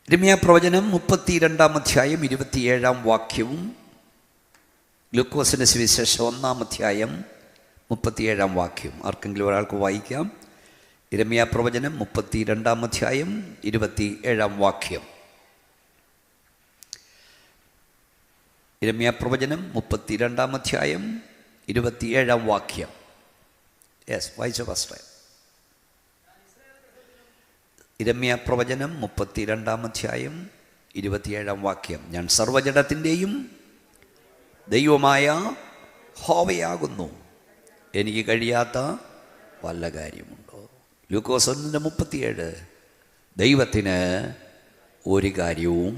യിരെമ്യാ പ്രവചനം 32-ാം അധ്യായം 27-ാം വാക്യവും ലൂക്കോസിന്റെ സുവിശേഷം 1-ാം അധ്യായം 37-ാം വാക്യം ആർക്കെങ്കിലും ഒരാൾക്ക് വായിക്കാം. യിരെമ്യാ പ്രവചനം 32-ാം അധ്യായം 27-ാം വാക്യം. യിരെമ്യാ പ്രവചനം 32-ാം അധ്യായം 27-ാം വാക്യം. വായിച്ച ഫസ്റ്റ്. യിരെമ്യാ പ്രവചനം 32-ാം അധ്യായം 27-ാം വാക്യം. ഞാൻ സർവ്വജഡത്തിൻ്റെയും ദൈവമായ യഹോവയാകുന്നു, എനിക്ക് കഴിയാത്ത വല്ല കാര്യമുണ്ടോ? ലൂക്കോസ് 1:37. ദൈവത്തിന് ഒരു കാര്യവും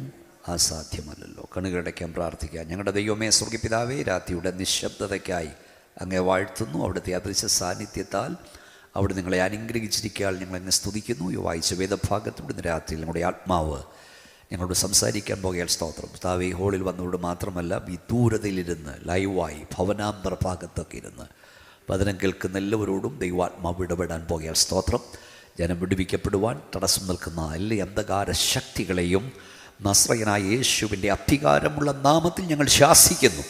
അസാധ്യമല്ലല്ലോ. കണ്ണുകളടയ്ക്കാൻ പ്രാർത്ഥിക്കാം. ഞങ്ങളുടെ ദൈവമേ, സ്വർഗ്ഗപിതാവേ, രാത്രിയുടെ നിശബ്ദതയ്ക്കായി അങ്ങേ വാഴ്ത്തുന്നു. അവിടുത്തെ അദൃശ്യ സാന്നിധ്യത്താൽ അവിടെ നിങ്ങളെ അനുഗ്രഹിച്ചിരിക്കാൻ ഞങ്ങളങ്ങ് സ്തുതിക്കുന്നു. ഈ വായിച്ച വേദഭാഗത്ത് ഇവിടുന്ന് രാത്രിയിൽ നമ്മുടെ ആത്മാവ് ഞങ്ങളോട് സംസാരിക്കാൻ പോകയാൽ സ്തോത്രം. പിതാവേ, ഹോളിൽ വന്നവരോട് മാത്രമല്ല, ഈ ദൂരതയിലിരുന്ന് ലൈവായി ഭവനാന്തര ഭാഗത്തൊക്കെ ഇരുന്ന് വചനം കേൾക്കുന്ന എല്ലാവരോടും ദൈവാത്മാവ് ഇടപെടാൻ പോകയാൽ സ്തോത്രം. ജനം വിടുവിക്കപ്പെടുവാൻ തടസ്സം നിൽക്കുന്ന എല്ലാ അന്ധകാര ശക്തികളെയും നസ്രയനായ യേശുവിൻ്റെ അധികാരമുള്ള നാമത്തിൽ ഞങ്ങൾ ശാസിക്കുന്നു.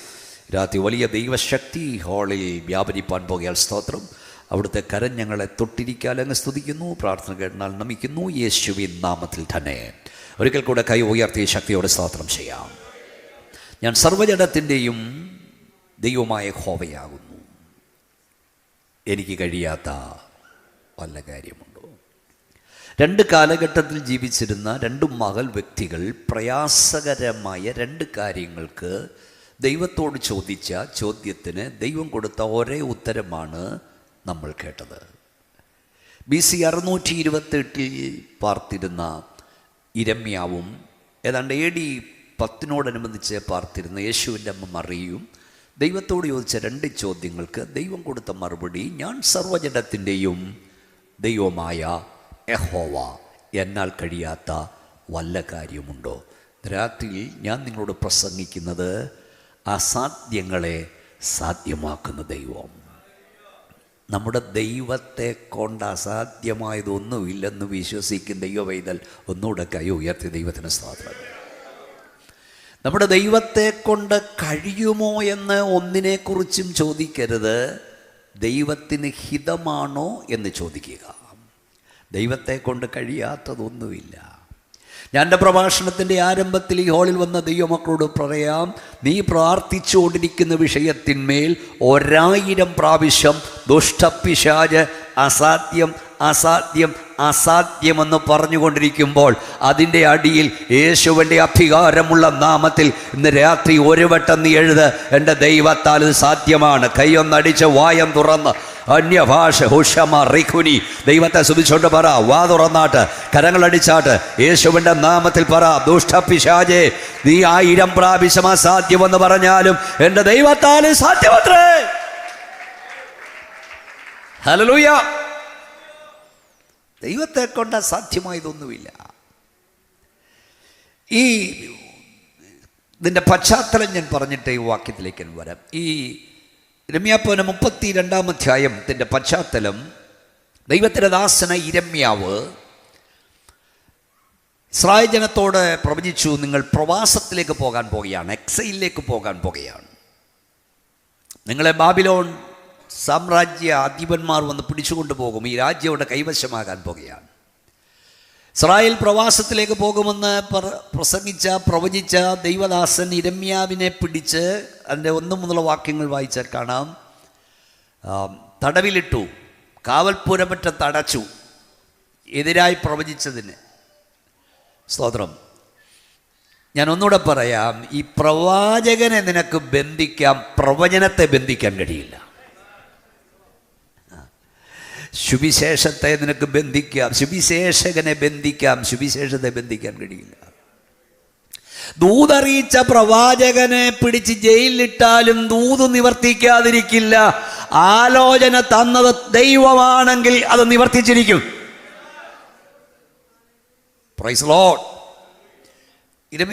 രാത്രി വലിയ ദൈവശക്തി ഹോളിൽ വ്യാപരിപ്പാൻ പോകയാൽ സ്തോത്രം. അവിടുത്തെ കരം ഞങ്ങളെ തൊട്ടിരിക്കാൻ അങ്ങ് സ്തുതിക്കുന്നു. പ്രാർത്ഥന കേട്ടാൽ നമിക്കുന്നു, യേശുവിൻ നാമത്തിൽ തന്നെ. ഒരിക്കൽ കൂടെ കൈ ഉയർത്തി ശക്തിയോടെ സ്തോത്രം ചെയ്യാം. ഞാൻ സർവ്വജഡത്തിൻ്റെയും ദൈവമായ യഹോവയാകുന്നു, എനിക്ക് കഴിയാത്ത വല്ല കാര്യമുണ്ടോ? രണ്ട് കാലഘട്ടത്തിൽ ജീവിച്ചിരുന്ന രണ്ട് മഹൽ വ്യക്തികൾ പ്രയാസകരമായ രണ്ട് കാര്യങ്ങൾക്ക് ദൈവത്തോട് ചോദിച്ച ചോദ്യത്തിന് ദൈവം കൊടുത്ത ഒരേ ഉത്തരമാണ് നമ്മൾ കേട്ടത്. BC 628 പാർത്തിരുന്ന യിരെമ്യാവും ഏതാണ്ട് AD 10 പാർത്തിരുന്ന യേശുവിൻ്റെ അമ്മ മറിയയും ദൈവത്തോട് ചോദിച്ച രണ്ട് ചോദ്യങ്ങൾക്ക് ദൈവം കൊടുത്ത മറുപടി, ഞാൻ സർവ്വജഡത്തിൻ്റെയും ദൈവമായ യഹോവ, എന്നാൽ കഴിയാത്ത വല്ല കാര്യമുണ്ടോ? രാത്രിയിൽ ഞാൻ നിങ്ങളോട് പ്രസംഗിക്കുന്നത് അസാധ്യങ്ങളെ സാധ്യമാക്കുന്ന ദൈവം. നമ്മുടെ ദൈവത്തെ കൊണ്ട് അസാധ്യമായതൊന്നുമില്ലെന്ന് വിശ്വസിക്കുന്ന ദൈവവൈതൽ ഒന്നുകൂടെ കൈ ഉയർത്തി ദൈവത്തിന് സ്തോത്രം. നമ്മുടെ ദൈവത്തെ കൊണ്ട് കഴിയുമോ എന്ന് ഒന്നിനെക്കുറിച്ചും ചോദിക്കരുത്. ദൈവത്തിന് ഹിതമാണോ എന്ന് ചോദിക്കുക. ദൈവത്തെ കൊണ്ട് കഴിയാത്തതൊന്നുമില്ല. ഞാൻ എൻ്റെ പ്രഭാഷണത്തിൻ്റെ ആരംഭത്തിൽ ഈ ഹോളിൽ വന്ന ദൈവമക്കളോട് പറയാം, നീ പ്രാർത്ഥിച്ചുകൊണ്ടിരിക്കുന്ന വിഷയത്തിന്മേൽ 1000 പ്രാവശ്യം ദുഷ്ടപിശാച് അസാധ്യം അസാധ്യം അസാധ്യമെന്ന് പറഞ്ഞുകൊണ്ടിരിക്കുമ്പോൾ അതിൻ്റെ അടിയിൽ യേശുവിൻ്റെ അധികാരമുള്ള നാമത്തിൽ ഇന്ന് രാത്രി ഒരു വട്ടം നീ എഴുത്, എൻ്റെ ദൈവത്താൽ ഇത് സാധ്യമാണ്. കൈയൊന്നടിച്ച് വായം തുറന്ന് അന്യഭാഷ ഹുഷമ റിഖുനി ദൈവത്തെ സ്തുതിച്ചോണ്ട് പറ. വാ തുറന്നാട്ട് കരങ്ങളടിച്ചാട്ട് യേശുവിൻ്റെ നാമത്തിൽ പറ, ദുഷ്ടപിശാചേ, നീ 1000 പ്രാവശ്യം അസാധ്യമെന്ന് പറഞ്ഞാലും എൻ്റെ ദൈവത്താൽ സാധ്യമത്രേ. ഹല്ലേലൂയ. ദൈവത്തെ കൊണ്ട് അസാധ്യമായതൊന്നുമില്ല. ഈ ഇതിൻ്റെ പശ്ചാത്തലം ഞാൻ പറഞ്ഞിട്ട് ഈ വാക്യത്തിലേക്ക് വരാം. ഈ യിരെമ്യാ 32-ാം അധ്യായത്തിൻ്റെ പശ്ചാത്തലം, ദൈവത്തിൻ്റെ ദാസനായ യിരെമ്യാവ് ഇസ്രായേൽ ജനത്തോട് പ്രവചിച്ചു, നിങ്ങൾ പ്രവാസത്തിലേക്ക് പോകാൻ പോകുകയാണ്, എക്സൈലിലേക്ക് പോകാൻ പോകുകയാണ്. നിങ്ങളെ ബാബിലോൺ സാമ്രാജ്യ അധിപന്മാർ വന്ന് പിടിച്ചുകൊണ്ടു പോകും. ഈ രാജ്യം ഇവിടെ കൈവശമാകാൻ പോകുകയാണ്. ഇസ്രായേൽ പ്രവാസത്തിലേക്ക് പോകുമെന്ന് പ്രവചിച്ച ദൈവദാസൻ യിരെമ്യാവിനെ പിടിച്ച് അതിൻ്റെ 1 മുതലുള്ള വാക്യങ്ങൾ വായിച്ചാൽ കാണാം. തടവിലിട്ടു, കാവൽപ്പുരമറ്റ തടച്ചു, എതിരായി പ്രവചിച്ചതിന്. സ്തോത്രം. ഞാൻ ഒന്നുകൂടെ പറയാം, ഈ പ്രവാചകനെ നിനക്ക് ബന്ധിക്കാം, പ്രവചനത്തെ ബന്ധിക്കാൻ കഴിയില്ല. സുവിശേഷത്തെ നിനക്ക് ബന്ധിക്കാം, സുവിശേഷകനെ ബന്ധിക്കാം, സുവിശേഷത്തെ ബന്ധിക്കാൻ കഴിയില്ല. ദൂതറിയിച്ച പ്രവാചകനെ പിടിച്ച് ജയിലിലിട്ടാലും ദൂത് നിവർത്തിക്കാതിരിക്കില്ല. ആലോചന തന്നത് ദൈവമാണെങ്കിൽ അത് നിവർത്തിച്ചിരിക്കും. Praise Lord.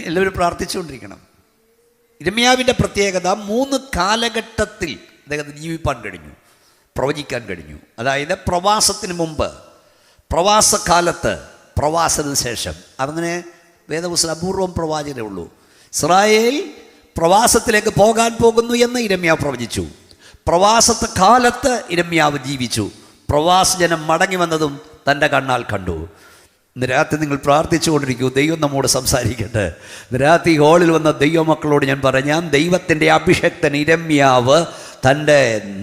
എല്ലാവരും പ്രാർത്ഥിച്ചുകൊണ്ടിരിക്കണം. യിരെമ്യാവിൻ്റെ പ്രത്യേകത 3 കാലഘട്ടത്തിൽ അദ്ദേഹത്തിന് ജീവിപ്പാൻ കഴിഞ്ഞു, പ്രവചിക്കാൻ കഴിഞ്ഞു. അതായത് പ്രവാസത്തിന് മുമ്പ്, പ്രവാസകാലത്ത്, പ്രവാസത്തിന് ശേഷം. അങ്ങനെ വേദപുസ്തകം അപൂർവം പ്രവാചകരേ ഉള്ളൂ. ഇസ്രായേൽ പ്രവാസത്തിലേക്ക് പോകാൻ പോകുന്നു എന്ന് ഇരമ്യാവ് പ്രവചിച്ചു. പ്രവാസത്തെ കാലത്ത് ഇരമ്യാവ് ജീവിച്ചു. പ്രവാസജനം മടങ്ങി വന്നതും തൻ്റെ കണ്ണാൽ കണ്ടു. ഇന്ന് രാത്രി നിങ്ങൾ പ്രാർത്ഥിച്ചുകൊണ്ടിരിക്കൂ, ദൈവം നമ്മോട് സംസാരിക്കട്ടെ. ഇന്ന് രാത്രി ഹോളിൽ വന്ന ദൈവമക്കളോട് ഞാൻ പറയാം, ദൈവത്തിൻ്റെ അഭിഷക്തൻ ഇരമ്യാവ് തൻ്റെ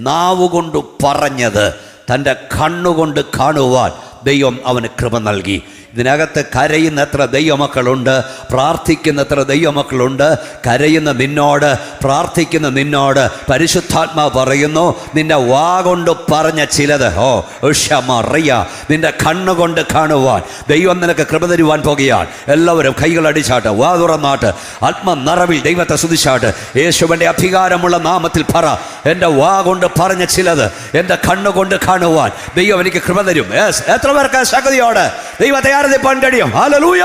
നാവുകൊണ്ട് പറഞ്ഞത് തൻ്റെ കണ്ണുകൊണ്ട് കാണുവാൻ ദൈവം അവന് കൃപ നൽകി. ഇതിനകത്ത് കരയുന്ന എത്ര ദൈവമക്കളുണ്ട്, പ്രാർത്ഥിക്കുന്ന എത്ര ദൈവമക്കളുണ്ട്. കരയുന്ന നിന്നോട്, പ്രാർത്ഥിക്കുന്ന നിന്നോട് പരിശുദ്ധാത്മാവ് പറയുന്നു, നിന്റെ വാ കൊണ്ട് പറഞ്ഞ ചിലത് റിയ നിന്റെ കണ്ണുകൊണ്ട് കാണുവാൻ ദൈവം നിനക്ക് കൃപ തരുവാൻ പോകുകയാണ്. എല്ലാവരും കൈകളടിച്ചാട്ട്, വാ തുറന്നാട്ട്, ആത്മനിറവിൽ ദൈവത്തെ സ്തുതിച്ചാട്ട്, യേശുവിൻ്റെ അധികാരമുള്ള നാമത്തിൽ പറ, എൻ്റെ വാ കൊണ്ട് പറഞ്ഞ ചിലത് എൻ്റെ കണ്ണുകൊണ്ട് കാണുവാൻ ദൈവം എനിക്ക് കൃപ തരും. എത്ര പേർക്ക് ശക്തിയോടെ ദൈവത്തെ ആരാധിപ്പാൻ കഴിയും? ഹല്ലേലൂയ.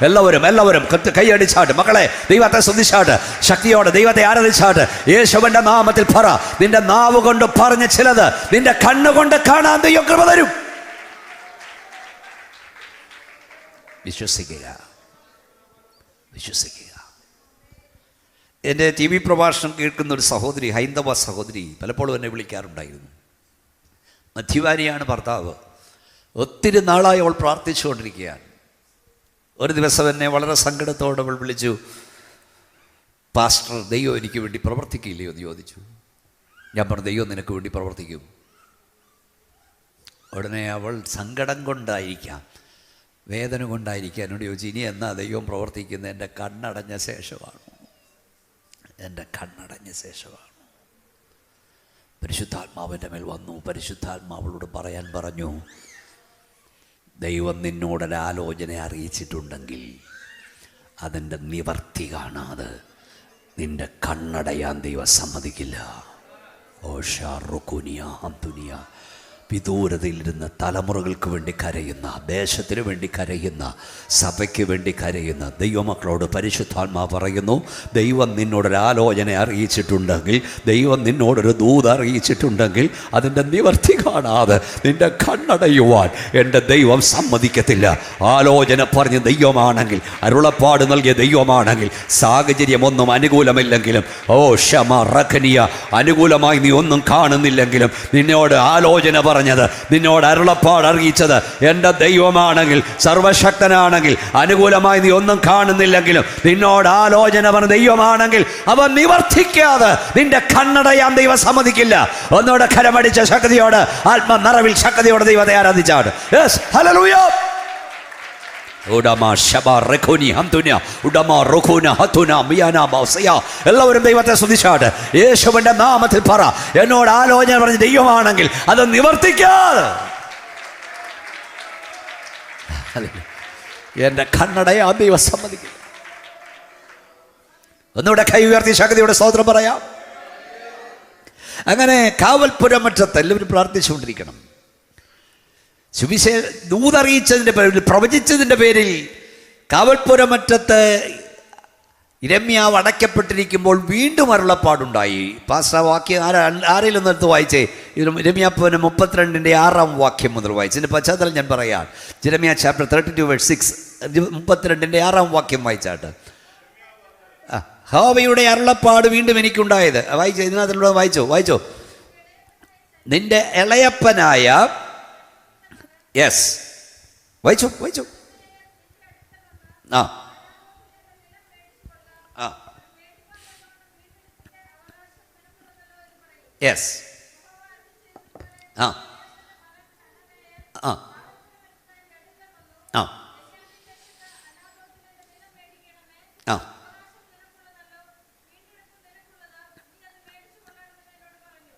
എല്ലാവരും കൈയടിച്ചാട്ട്, മക്കളെ ദൈവത്തെ സ്തുതിച്ചാട്ട്, ശക്തിയോടെ ദൈവത്തെ ആരാധിച്ചാട്ട്, യേശുവിന്റെ നാമത്തിൽ പറ, നിന്റെ നാവ് കൊണ്ട് പറഞ്ഞ ചിലത് നിന്റെ കണ്ണുകൊണ്ട് കാണാൻ ദൈവം കൃപ തരും. വിശ്വസിക്കുക. എൻ്റെ TV പ്രഭാഷണം കേൾക്കുന്ന ഒരു സഹോദരി, ഹൈന്ദവ സഹോദരി, പലപ്പോഴും എന്നെ വിളിക്കാറുണ്ടായിരുന്നു. മധ്യവാരിയാണ് ഭർത്താവ്. ഒത്തിരി നാളായി അവൾ പ്രാർത്ഥിച്ചുകൊണ്ടിരിക്കുകയാണ്. ഒരു ദിവസം എന്നെ വളരെ സങ്കടത്തോടെ അവൾ വിളിച്ചു, പാസ്റ്റർ, ദൈവം എനിക്ക് വേണ്ടി പ്രവർത്തിക്കില്ലയോ എന്ന് ചോദിച്ചു. ഞാൻ പറഞ്ഞു, ദൈവം നിനക്ക് വേണ്ടി പ്രവർത്തിക്കും. ഉടനെ അവൾ സങ്കടം കൊണ്ടായിരിക്കാം, വേദന കൊണ്ടായിരിക്കാം എന്നോട് ചോദിച്ചു, ഇനി എന്നാ ദൈവം പ്രവർത്തിക്കുന്നത്? എൻ്റെ കണ്ണടഞ്ഞ ശേഷമാണ്. പരിശുദ്ധാത്മാവിൻ്റെ മേൽ വന്നു. പരിശുദ്ധാത്മാവളോട് പറയാൻ പറഞ്ഞു, ദൈവം നിന്നോടൊരാലോചന അറിയിച്ചിട്ടുണ്ടെങ്കിൽ അതിൻ്റെ നിവർത്തി കാണാതെ നിൻ്റെ കണ്ണടയാൻ ദൈവം സമ്മതിക്കില്ല. വിദൂരതയിലിരുന്ന് തലമുറകൾക്ക് വേണ്ടി കരയുന്ന, ദേശത്തിന് വേണ്ടി കരയുന്ന, സഭയ്ക്ക് വേണ്ടി കരയുന്ന ദൈവമക്കളോട് പരിശുദ്ധാത്മാവ് പറയുന്നു, ദൈവം നിന്നോടൊരാലോചന അറിയിച്ചിട്ടുണ്ടെങ്കിൽ, ദൈവം നിന്നോടൊരു ദൂത് അറിയിച്ചിട്ടുണ്ടെങ്കിൽ അതിൻ്റെ നിവർത്തി കാണാതെ നിൻ്റെ കണ്ണടയുവാൻ എൻ്റെ ദൈവം സമ്മതിക്കത്തില്ല. ആലോചന പറഞ്ഞ ദൈവമാണെങ്കിൽ, അരുളപ്പാട് നൽകിയ ദൈവമാണെങ്കിൽ, സാഹചര്യമൊന്നും അനുകൂലമില്ലെങ്കിലും, അനുകൂലമായി നീ ഒന്നും കാണുന്നില്ലെങ്കിലും, നിന്നോട് ആലോചന പറഞ്ഞത്, നിന്നോട് അരുളപ്പാട് അറിയിച്ചത് എൻ്റെ ദൈവമാണെങ്കിൽ, സർവശക്തനാണെങ്കിൽ, അനുകൂലമായി നീ ഒന്നും കാണുന്നില്ലെങ്കിലും, നിന്നോട് ആലോചന പറഞ്ഞ ദൈവമാണെങ്കിൽ അവൻ നിവർത്തിക്കാതെ നിന്റെ കണ്ണടയാൻ ദൈവം സമ്മതിക്കില്ല. ഒന്നോടെ കരമടിച്ച ശക്തിയോട്, ആത്മനിറവിൽ ശക്തിയോടെ ദൈവത്തെ ആരാധിച്ചാണ്. ഹല്ലേലൂയ. എല്ലാവരും ദൈവത്തെ സ്തുതിച്ചാട്ട്, യേശുവിന്റെ നാമത്തിൽ പറ, എന്നോട് ആലോചന പറഞ്ഞ ദൈവമാണെങ്കിൽ അത് നിവർത്തിക്കാതെ എന്റെ കണ്ണടയാ ദൈവം സമ്മതിക്കില്ല. ഒന്നുകൂടെ കൈ ഉയർത്തി ശക്തിയുടെ സ്തോത്രം പറയാം. അങ്ങനെ കാവൽപുരമറ്റത്ത് എല്ലാവരും പ്രാർത്ഥിച്ചുകൊണ്ടിരിക്കണം. ദൂതറിയിച്ചതിൻ്റെ പേരിൽ, പ്രവചിച്ചതിൻ്റെ പേരിൽ കാവൽപുരമറ്റത്ത് ഇരമ്യാവ് അടയ്ക്കപ്പെട്ടിരിക്കുമ്പോൾ വീണ്ടും അരുളപ്പാടുണ്ടായി. പാസ്റ്റർ വാക്യം ആരെങ്കിലും ഒന്ന് എടുത്ത് വായിച്ചേ. ഇരമ്യാവ് 32:6 വാക്യം മുതൽ വായിച്ചു. ഇതിൻ്റെ പശ്ചാത്തലം ഞാൻ പറയാം. ജെറമ്യാ ചാപ്റ്റർ 32:6, 32:6 വാക്യം വായിച്ചാട്ട്. യഹോവയുടെ അരുളപ്പാട് വീണ്ടും എനിക്കുണ്ടായത്. വായിച്ചോ, ഇതിനകത്തുള്ള വായിച്ചോ. നിന്റെ ഇളയപ്പനായ, യെസ്, വായിച്ചോ. യെസ്,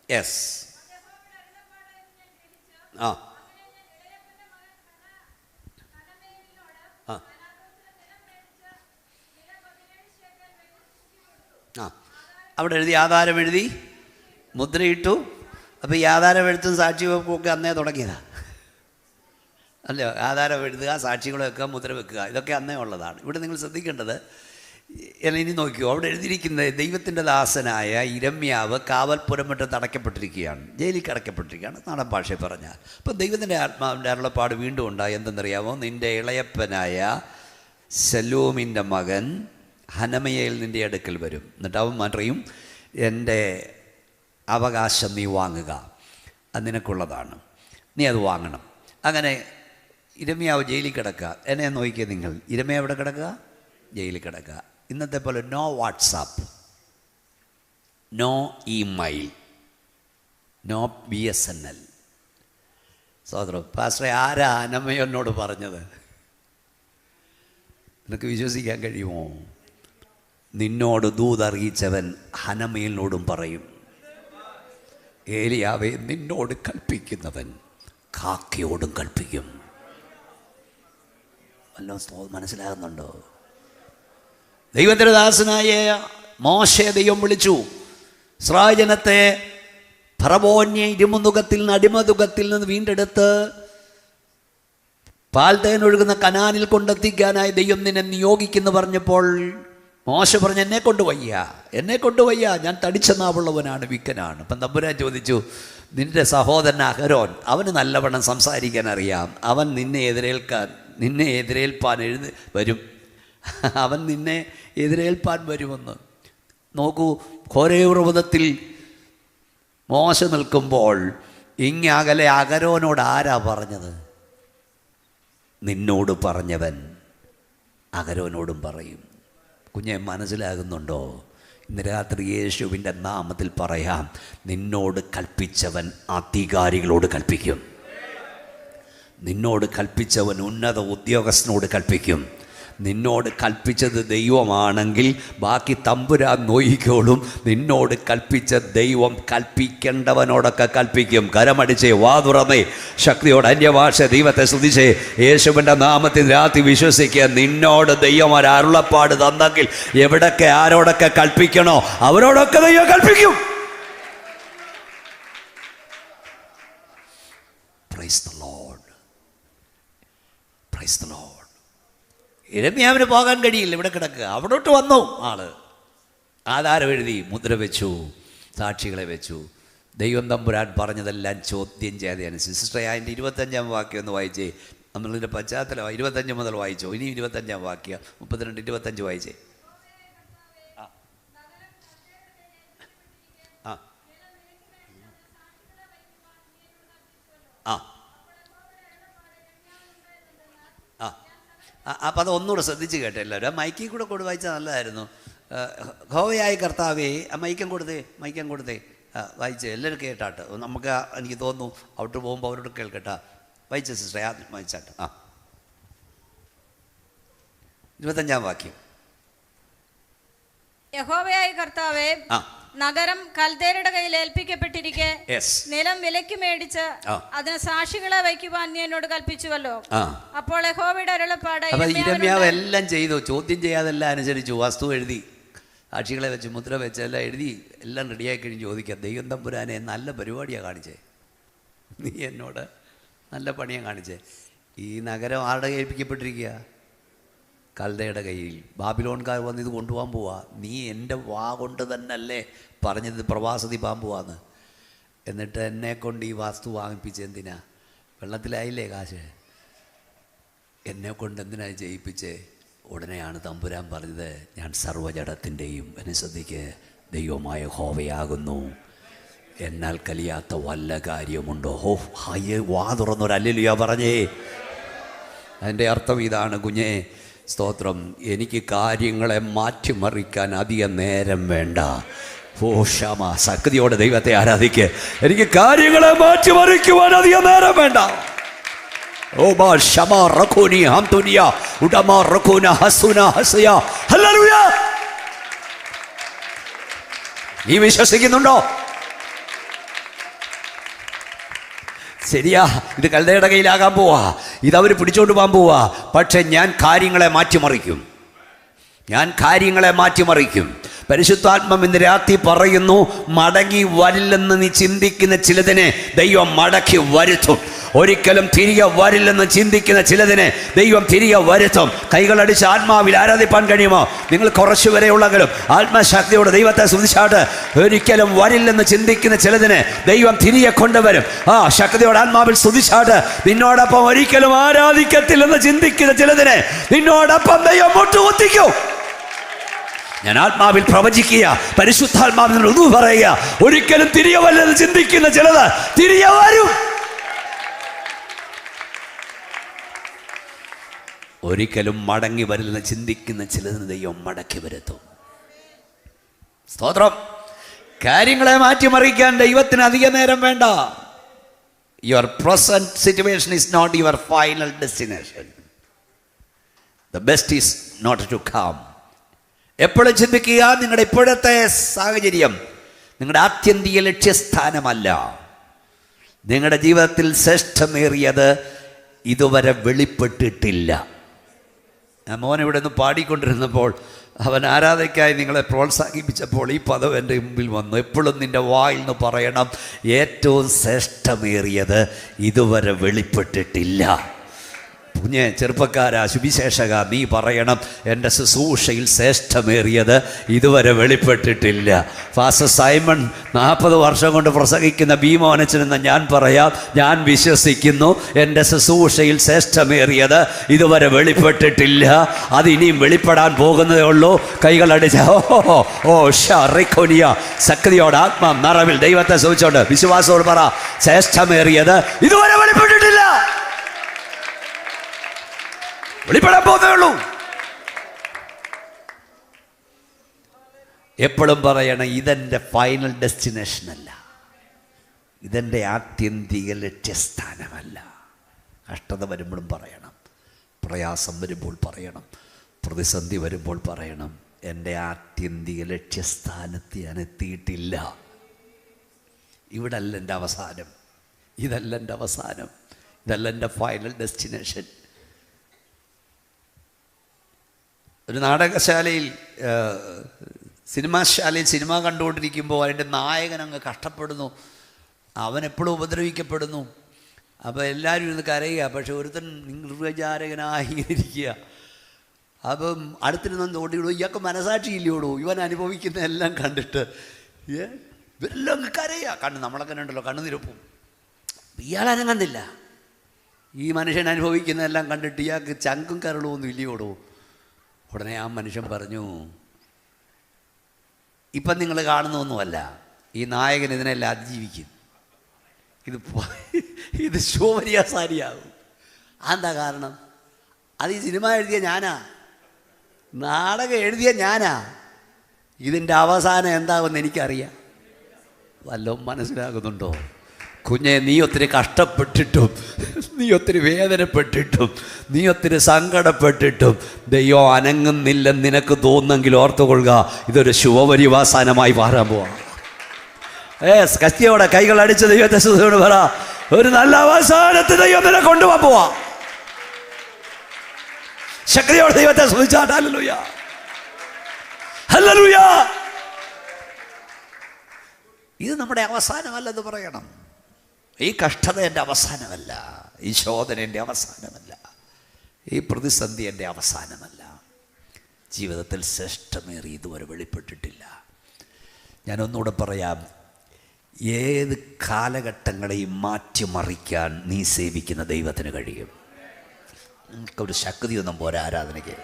യെസ്, അവിടെ എഴുതി, ആധാരം എഴുതി മുദ്രയിട്ടു. അപ്പോൾ ഈ ആധാരം എഴുത്തും സാക്ഷി വെപ്പൊക്കെ അന്നേ തുടങ്ങിയതാണ് അല്ലയോ? ആധാരം എഴുതുക, സാക്ഷികൾ വെക്കുക, മുദ്ര വെക്കുക, ഇതൊക്കെ അന്നേ ഉള്ളതാണ്. ഇവിടെ നിങ്ങൾ ശ്രദ്ധിക്കേണ്ടത്, ഇനി നോക്കിയോ, അവിടെ എഴുതിയിരിക്കുന്നത് ദൈവത്തിൻ്റെ ദാസനായ ഇരമ്യാവ് കാവൽപ്പുരമിട്ട് അടയ്ക്കപ്പെട്ടിരിക്കുകയാണ്, ജയിലിൽ അടയ്ക്കപ്പെട്ടിരിക്കുകയാണ്, നാടൻ ഭാഷയിൽ പറഞ്ഞാൽ. അപ്പം ദൈവത്തിൻ്റെ ആത്മാവിൻ്റെ അരുളപ്പാട് വീണ്ടും ഉണ്ടായി. എന്തെന്നറിയാമോ? നിൻ്റെ ഇളയപ്പനായ ശലൂമിൻ്റെ മകൻ ഹനമയേൽ നിൻ്റെ അടുക്കൽ വരും, എന്നിട്ട് അവൻ പറയും, എൻ്റെ അവകാശം നീ വാങ്ങുക, അത് നിനക്കുള്ളതാണ്, നീ അത് വാങ്ങണം. അങ്ങനെ ഇരമ്യാവ് ജയിലിൽ കിടക്കുക. എന്നെ നോക്കിക്കുക നിങ്ങൾ, ഇരമ്യാവ് എവിടെ കിടക്കുക? ജയിലിൽ കിടക്കുക. ഇന്നത്തെ പോലെ no WhatsApp, no email, no BSNL. സഹോദരൻ പാസ്റ്ററെ, ആരാ ഹനമയോനോട് പറഞ്ഞത്? നിനക്ക് വിശ്വസിക്കാൻ കഴിയുമോ? നിന്നോട് ദൂതറിയിച്ചവൻ ഹനമേലിനോടും പറയും. ഏലിയാവേ, നിന്നോട് കൽപ്പിക്കുന്നവൻ കാക്കയോടും കൽപ്പിക്കും. വല്ലതും മനസ്സിലാകുന്നുണ്ടോ? ദൈവത്തിൻ്റെ ദാസനായ മോശയെ ദൈവം വിളിച്ചു. ഇസ്രായേൽ ജനത്തെ ഫറവോന്യ ഇരുമുഖത്തിൽ നിന്ന്, അടിമതുഖത്തിൽ നിന്ന് വീണ്ടെടുത്ത് പാൽതേൻ ഒഴുകുന്ന കനാനിൽ കൊണ്ടെത്തിക്കാനായി ദൈവം നിന്നെ നിയോഗിക്കുന്നു പറഞ്ഞപ്പോൾ മോശ പറഞ്ഞു, എന്നെ കൊണ്ടുവയ്യ, ഞാൻ തടിച്ച നാവുള്ളവനാണ്, വിക്കനാണ്. അപ്പം തമ്പുരാൻ ചോദിച്ചു, നിൻ്റെ സഹോദരൻ അഹരോൻ, അവന് നല്ലവണ്ണം സംസാരിക്കാൻ അറിയാം, അവൻ നിന്നെ എതിരേൽപ്പാൻ വരും, അവൻ നിന്നെ എതിരേൽപ്പാൻ വരുമെന്ന്. നോക്കൂ, ഹോരേബ് പർവ്വതത്തിൽ മോശ നിൽക്കുമ്പോൾ ഇങ്ങകലെ അഹരോനോട് ആരാ പറഞ്ഞത്? നിന്നോട് പറഞ്ഞവൻ അഹരോനോടും പറയും. കുഞ്ഞെ, മനസ്സിലാകുന്നുണ്ടോ? ഇന്ന് രാത്രി യേശുവിൻ്റെ നാമത്തിൽ പറയാം, നിന്നോട് കൽപ്പിച്ചവൻ അധികാരികളോട് കൽപ്പിക്കും, നിന്നോട് കൽപ്പിച്ചവൻ ഉന്നത ഉദ്യോഗസ്ഥനോട് കൽപ്പിക്കും. നിന്നോട് കൽപ്പിച്ചത് ദൈവമാണെങ്കിൽ ബാക്കി തമ്പുരാൻ നോയിക്കോളും. നിന്നോട് കൽപ്പിച്ച ദൈവം കൽപ്പിക്കേണ്ടവനോടൊക്കെ കൽപ്പിക്കും. കരമടിച്ചേ, വാ തുറന്നേ, ശക്തിയോട് അന്യഭാഷ ദൈവത്തെ സ്തുതിച്ചേ. യേശുവിൻ്റെ നാമത്തിൽ രാത്രി വിശ്വസിക്കുക, നിന്നോട് ദൈവം ഒരു അരുളപ്പാട് തന്നെങ്കിൽ എവിടൊക്കെ ആരോടൊക്കെ കൽപ്പിക്കണോ അവരോടൊക്കെ ദൈവം കൽപ്പിക്കും. Praise the Lord, praise the Lord. ഇരമ്യാവിന് പോകാൻ കഴിയില്ല, ഇവിടെ കിടക്കുക. അവിടോട്ട് വന്നു ആള്, ആധാരം എഴുതി, മുദ്ര വെച്ചു, സാക്ഷികളെ വെച്ചു. ദൈവം തമ്പുരാൻ പറഞ്ഞതെല്ലാം ചോദ്യം ചെയ്യാതെയാണ്. സിസ്റ്ററെ, അതിൻ്റെ 25-ാം വാക്യം ഒന്ന് വായിച്ചേ. നമ്മളിതിൻ്റെ പശ്ചാത്തലം 25 മുതൽ വായിച്ചോ. ഇനി 25-ാം വാക്യം 32, 25 വായിച്ചേ. ആ ആ ആ അപ്പം അത് ഒന്നുകൂടെ ശ്രദ്ധിച്ച് കേട്ടോ എല്ലാവരും. ആ മൈക്കിൽ കൂടെ വായിച്ചാൽ നല്ലതായിരുന്നു. യഹോവയായ കർത്താവേ, ആ മൈക്കം കൊടുത്തേ വായിച്ചേ, എല്ലാവരും കേട്ടാട്ട്. നമുക്ക് എനിക്ക് തോന്നുന്നു ഔട്ട് പോകുമ്പോൾ അവരോട് കേൾക്കട്ടാ. വായിച്ച സിസ്റ്ററെ, ആദ്യം വായിച്ചാട്ട്. 25-ാം വാക്യം. യഹോവയായ കർത്താവേ, നഗരം കൽദേരുടെ കയ്യിൽ ഏൽപ്പിക്കപ്പെട്ടിരിക്കെ നിലം വിലയ്ക്ക് മേടിച്ച് അതിന് സാക്ഷികളെ വയ്ക്കുവാൻ നീ എന്നോട് കൽപ്പിച്ചുവല്ലോ. അപ്പോൾ യഹോവയുടെ അരുളപ്പാട്. ഇരമ്യാവ് എല്ലാം ചെയ്തു, ചോദ്യം ചെയ്യാതെല്ലാം അനുസരിച്ചു. വസ്തു എഴുതി, സാക്ഷികളെ വെച്ച്, മുദ്ര വെച്ച് എല്ലാം എഴുതി, എല്ലാം റെഡിയായി കഴിഞ്ഞ് ചോദിക്കാം, ദൈവം തമ്പുരാനെ നല്ല പരിപാടിയാണ് കാണിച്ചേ, നീ എന്നോട് നല്ല പണിയാണ് കാണിച്ചേ. ഈ നഗരം ആരുടെ ഏൽപ്പിക്കപ്പെട്ടിരിക്കുക? കൽദയുടെ കയ്യിൽ. ബാബിലോൺകാർ വന്ന് ഇത് കൊണ്ടുപോകാൻ പോവാ. നീ എൻ്റെ വാ കൊണ്ട് തന്നെയല്ലേ പറഞ്ഞത് പ്രവാസത്തിൽ പോകാൻ പോവാന്ന്. എന്നിട്ട് എന്നെ കൊണ്ട് ഈ വസ്തു വാങ്ങിപ്പിച്ചെന്തിനാ? വെള്ളത്തിലായില്ലേ കാശ്? എന്നെ കൊണ്ട് എന്തിനാ ചെയ്യിപ്പിച്ചേ? ഉടനെയാണ് തമ്പുരാൻ പറഞ്ഞത്, ഞാൻ സർവ്വജടത്തിൻ്റെയും അനുസരിക്ക് ദൈവമായ യഹോവയാകുന്നു, എന്നാൽ കലിയാത്ത വല്ല കാര്യമുണ്ടോ? വാ തുറന്നൊരു ഹല്ലേലൂയ പറഞ്ഞേ. അതിൻ്റെ അർത്ഥം ഇതാണ് കുഞ്ഞേ, സ്തോത്രം, എനിക്ക് കാര്യങ്ങളെ മാറ്റിമറിക്കാൻ അധികം നേരം വേണ്ട. ക്ഷമ, ശക്തിയോടെ ദൈവത്തെ ആരാധിക്ക്. എനിക്ക് കാര്യങ്ങളെ മാറ്റിമറിക്കുവാൻ അധികം നേരം വേണ്ട. നീ വിശ്വസിക്കുന്നുണ്ടോ? ശരിയാ, ഇത് കൽദയുടെ കയ്യിലാകാൻ പോവാ, ഇതവർ പിടിച്ചോണ്ട് പോകാൻ പോവാ. പക്ഷെ ഞാൻ കാര്യങ്ങളെ മാറ്റിമറിക്കും. പരിശുദ്ധാത്മം ഇന്ന് രാത്രി പറയുന്നു, മടങ്ങി വരില്ലെന്ന് നീ ചിന്തിക്കുന്ന ചിലതിനെ ദൈവം മടക്കി വരുത്തും. ഒരിക്കലും തിരികെ വരില്ലെന്ന് ചിന്തിക്കുന്ന ചിലതിനെ ദൈവം തിരികെ വരുത്തും. കൈകളടിച്ച് ആത്മാവിൽ ആരാധിപ്പാൻ കഴിയുമോ? നിങ്ങൾ കുറച്ചുവരെ ഉള്ളെങ്കിലും ആത്മശക്തിയോട് ദൈവത്തെ സ്തുതിച്ചാട്ട് ഒരിക്കലും വരില്ലെന്ന് ചിന്തിക്കുന്ന ചിലതിനെ ദൈവം തിരികെ കൊണ്ടുവരും. ശക്തിയോട് ആത്മാവിൽ സ്തുതിച്ചാട്ട് നിന്നോടൊപ്പം ഒരിക്കലും ആരാധിക്കത്തില്ലെന്ന് ചിന്തിക്കുന്ന ചിലതിനെ നിന്നോടൊപ്പം ദൈവം മുട്ടുകുത്തിക്കും. ഞാൻ ആത്മാവിൽ പ്രവചിക്കുക, പരിശുദ്ധാത്മാവിൽ ഉദു പറയുക, ഒരിക്കലും തിരികെ വല്ലെന്ന് ചിന്തിക്കുന്ന ചിലത് തിരികെ വരും. ഒരിക്കലും മടങ്ങി വരില്ലെന്ന് ചിന്തിക്കുന്ന ചിലതിന് ദൈവം മടക്കി വരുത്തും. സ്തോത്രം. കാര്യങ്ങളെ മാറ്റിമറിക്കാൻ ദൈവത്തിന് അധിക നേരം വേണ്ട. Your present situation is not your final destination. The best is not to come. എപ്പോഴും ചിന്തിക്കുക, നിങ്ങളുടെ ഇപ്പോഴത്തെ സാഹചര്യം നിങ്ങളുടെ ആത്യന്തിക ലക്ഷ്യസ്ഥാനമല്ല. നിങ്ങളുടെ ജീവിതത്തിൽ ശ്രേഷ്ഠമേറിയത് ഇതുവരെ വെളിപ്പെട്ടിട്ടില്ല. ഞാൻ മോനിവിടെ നിന്ന് പാടിക്കൊണ്ടിരുന്നപ്പോൾ അവൻ ആരാധനയ്ക്കായി നിങ്ങളെ പ്രോത്സാഹിപ്പിച്ചപ്പോൾ ഈ പദം എൻ്റെ മുമ്പിൽ വന്നു. എപ്പോഴും നിൻ്റെ വായിൽ നിന്ന് പറയണം, ഏറ്റവും ശ്രേഷ്ഠമേറിയത് ഇതുവരെ വെളിപ്പെട്ടിട്ടില്ല. കുഞ്ഞെ ചെറുപ്പക്കാരാ, സുവിശേഷക, നീ പറയണം, എൻ്റെ ശുശ്രൂഷയിൽ ശ്രേഷ്ഠമേറിയത് ഇതുവരെ വെളിപ്പെട്ടിട്ടില്ല. ഫാസ്റ്റർ സൈമൺ 40 വർഷം കൊണ്ട് പ്രസംഗിക്കുന്ന ഭീമോനച്ചനെന്ന് ഞാൻ പറയാം, ഞാൻ വിശ്വസിക്കുന്നു എൻ്റെ ശുശ്രൂഷയിൽ ശ്രേഷ്ഠമേറിയത് ഇതുവരെ വെളിപ്പെട്ടിട്ടില്ല. അത് ഇനിയും വെളിപ്പെടാൻ പോകുന്നതേ ഉള്ളൂ. കൈകളടിച്ച ഓ ഷറിഖോനിയ, ശക്തിയോട് ആത്മാ നിറവിൽ ദൈവത്തെ സ്തുതിച്ചോണ്ട് വിശ്വാസത്തോട് പറ, ശ്രേഷ്ഠമേറിയത് ഇതുവരെ വെളിപ്പെട്ടിട്ടില്ല. വെളിപ്പെടാൻ പോകുന്നേ ഉള്ളൂ. എപ്പോഴും പറയണം, ഇതെൻ്റെ ഫൈനൽ ഡെസ്റ്റിനേഷൻ അല്ല, ഇതെൻ്റെ ആത്യന്തിക ലക്ഷ്യസ്ഥാനമല്ല. കഷ്ടത വരുമ്പോഴും പറയണം, പ്രയാസം വരുമ്പോൾ പറയണം, പ്രതിസന്ധി വരുമ്പോൾ പറയണം, എൻ്റെ ആത്യന്തിക ലക്ഷ്യസ്ഥാനത്ത് ഞാൻ എത്തിയിട്ടില്ല. ഇവിടെ അല്ല എൻ്റെ അവസാനം, ഇതല്ല എൻ്റെ അവസാനം, ഇതല്ല എൻ്റെ ഫൈനൽ ഡെസ്റ്റിനേഷൻ. ഒരു നാടകശാലയിൽ സിനിമാശാലയിൽ സിനിമ കണ്ടുകൊണ്ടിരിക്കുമ്പോൾ അതിൻ്റെ നായകൻ അങ്ങ് കഷ്ടപ്പെടുന്നു, അവനെപ്പോഴും ഉപദ്രവിക്കപ്പെടുന്നു. അപ്പോൾ എല്ലാവരും ഇരുന്ന് കരയുക, പക്ഷെ ഒരുത്തൻ നിർവിചാരകനായി ഇരിക്കുക. അപ്പം അടുത്തിരുന്ന് ഓടിയിടും, ഇയാൾക്ക് മനസാക്ഷിയില്ലോടൂ, ഇവൻ അനുഭവിക്കുന്ന എല്ലാം കണ്ടിട്ട് ഇവരെല്ലാം അങ്ങ് കരയുക. നമ്മളൊക്കെ ഉണ്ടല്ലോ കണ്ണുനിരപ്പും. ഇയാൾ അനങ്ങുന്നില്ല. ഈ മനുഷ്യൻ അനുഭവിക്കുന്നതെല്ലാം കണ്ടിട്ട് ഇയാൾക്ക് ചങ്കും കരളുമൊന്നും ഇല്ലയോടൂ. ഉടനെ ആ മനുഷ്യൻ പറഞ്ഞു, ഇപ്പം നിങ്ങൾ കാണുന്നൊന്നുമല്ല, ഈ നായകൻ ഇതിനെല്ലാം അതിജീവിക്കും. ഇത് ശോഭനീയസാരിയാകും. അതെന്താ കാരണം? അത് ഈ സിനിമ എഴുതിയ ഞാനാ, നാടകം എഴുതിയ ഞാനാ. ഇതിൻ്റെ അവസാനം എന്താകുമെന്ന് എനിക്കറിയാം. വല്ലതും മനസ്സിലാകുന്നുണ്ടോ? കുഞ്ഞെ, നീ ഒത്തിരി കഷ്ടപ്പെട്ടിട്ടും, നീ ഒത്തിരി വേദനപ്പെട്ടിട്ടും, നീ ഒത്തിരി സങ്കടപ്പെട്ടിട്ടും ദൈവം അനങ്ങുന്നില്ലെന്ന് നിനക്ക് തോന്നുന്നെങ്കിൽ ഓർത്തുകൊള്ളുക, ഇതൊരു ശുഭപരിവാസനമായി മാറാൻ പോവാം. കത്തിയോടെ കൈകൾ അടിച്ച് ദൈവത്തെ സ്തുതിയോട് പറ, ഒരു നല്ല അവസാനത്തെ ദൈവം നിന്നെ കൊണ്ടുപോകാൻ പോവാ. ശക്തിയോടെ ദൈവത്തെ സ്തുതിച്ചാട്ട് ഹല്ലേലൂയ, ഹല്ലേലൂയ. ഇത് നമ്മുടെ അവസാനമല്ലെന്ന് പറയണം. ഈ കഷ്ടത എൻ്റെ അവസാനമല്ല, ഈ ശോധന എൻ്റെ അവസാനമല്ല, ഈ പ്രതിസന്ധി എൻ്റെ അവസാനമല്ല. ജീവിതത്തിൽ ശ്രേഷ്ഠമേറി ഇതുവരെ വെളിപ്പെട്ടിട്ടില്ല. ഞാനൊന്നുകൂടെ പറയാം, ഏത് കാലഘട്ടങ്ങളെയും മാറ്റിമറിക്കാൻ നീ സേവിക്കുന്ന ദൈവത്തിന് കഴിയും. നിങ്ങൾക്കൊരു ശക്തിയൊന്നും പോരാ ആരാധനയ്ക്ക്.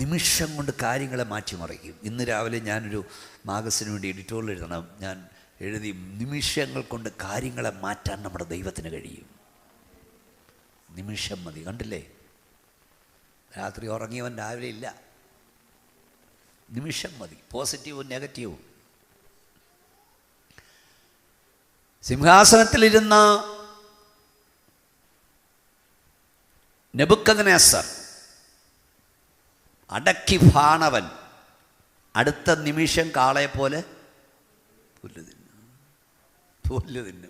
നിമിഷം കൊണ്ട് കാര്യങ്ങളെ മാറ്റിമറിക്കും. ഇന്ന് രാവിലെ ഞാനൊരു മാഗസിന് വേണ്ടി എഡിറ്റോറിയൽ എഴുതണം. ഞാൻ എഴുതി, നിമിഷങ്ങൾ കൊണ്ട് കാര്യങ്ങളെ മാറ്റാൻ നമ്മുടെ ദൈവത്തിന് കഴിയും. നിമിഷം മതി. കണ്ടില്ലേ, രാത്രി ഉറങ്ങിയവൻ രാവിലെ ഇല്ല. നിമിഷം മതി, പോസിറ്റീവും നെഗറ്റീവും. സിംഹാസനത്തിലിരുന്ന നെബൂഖദ്നേസർ അടക്കി ഭാണവൻ അടുത്ത നിമിഷം കാളയെ പോലെ പുല്ല് തിന്നു.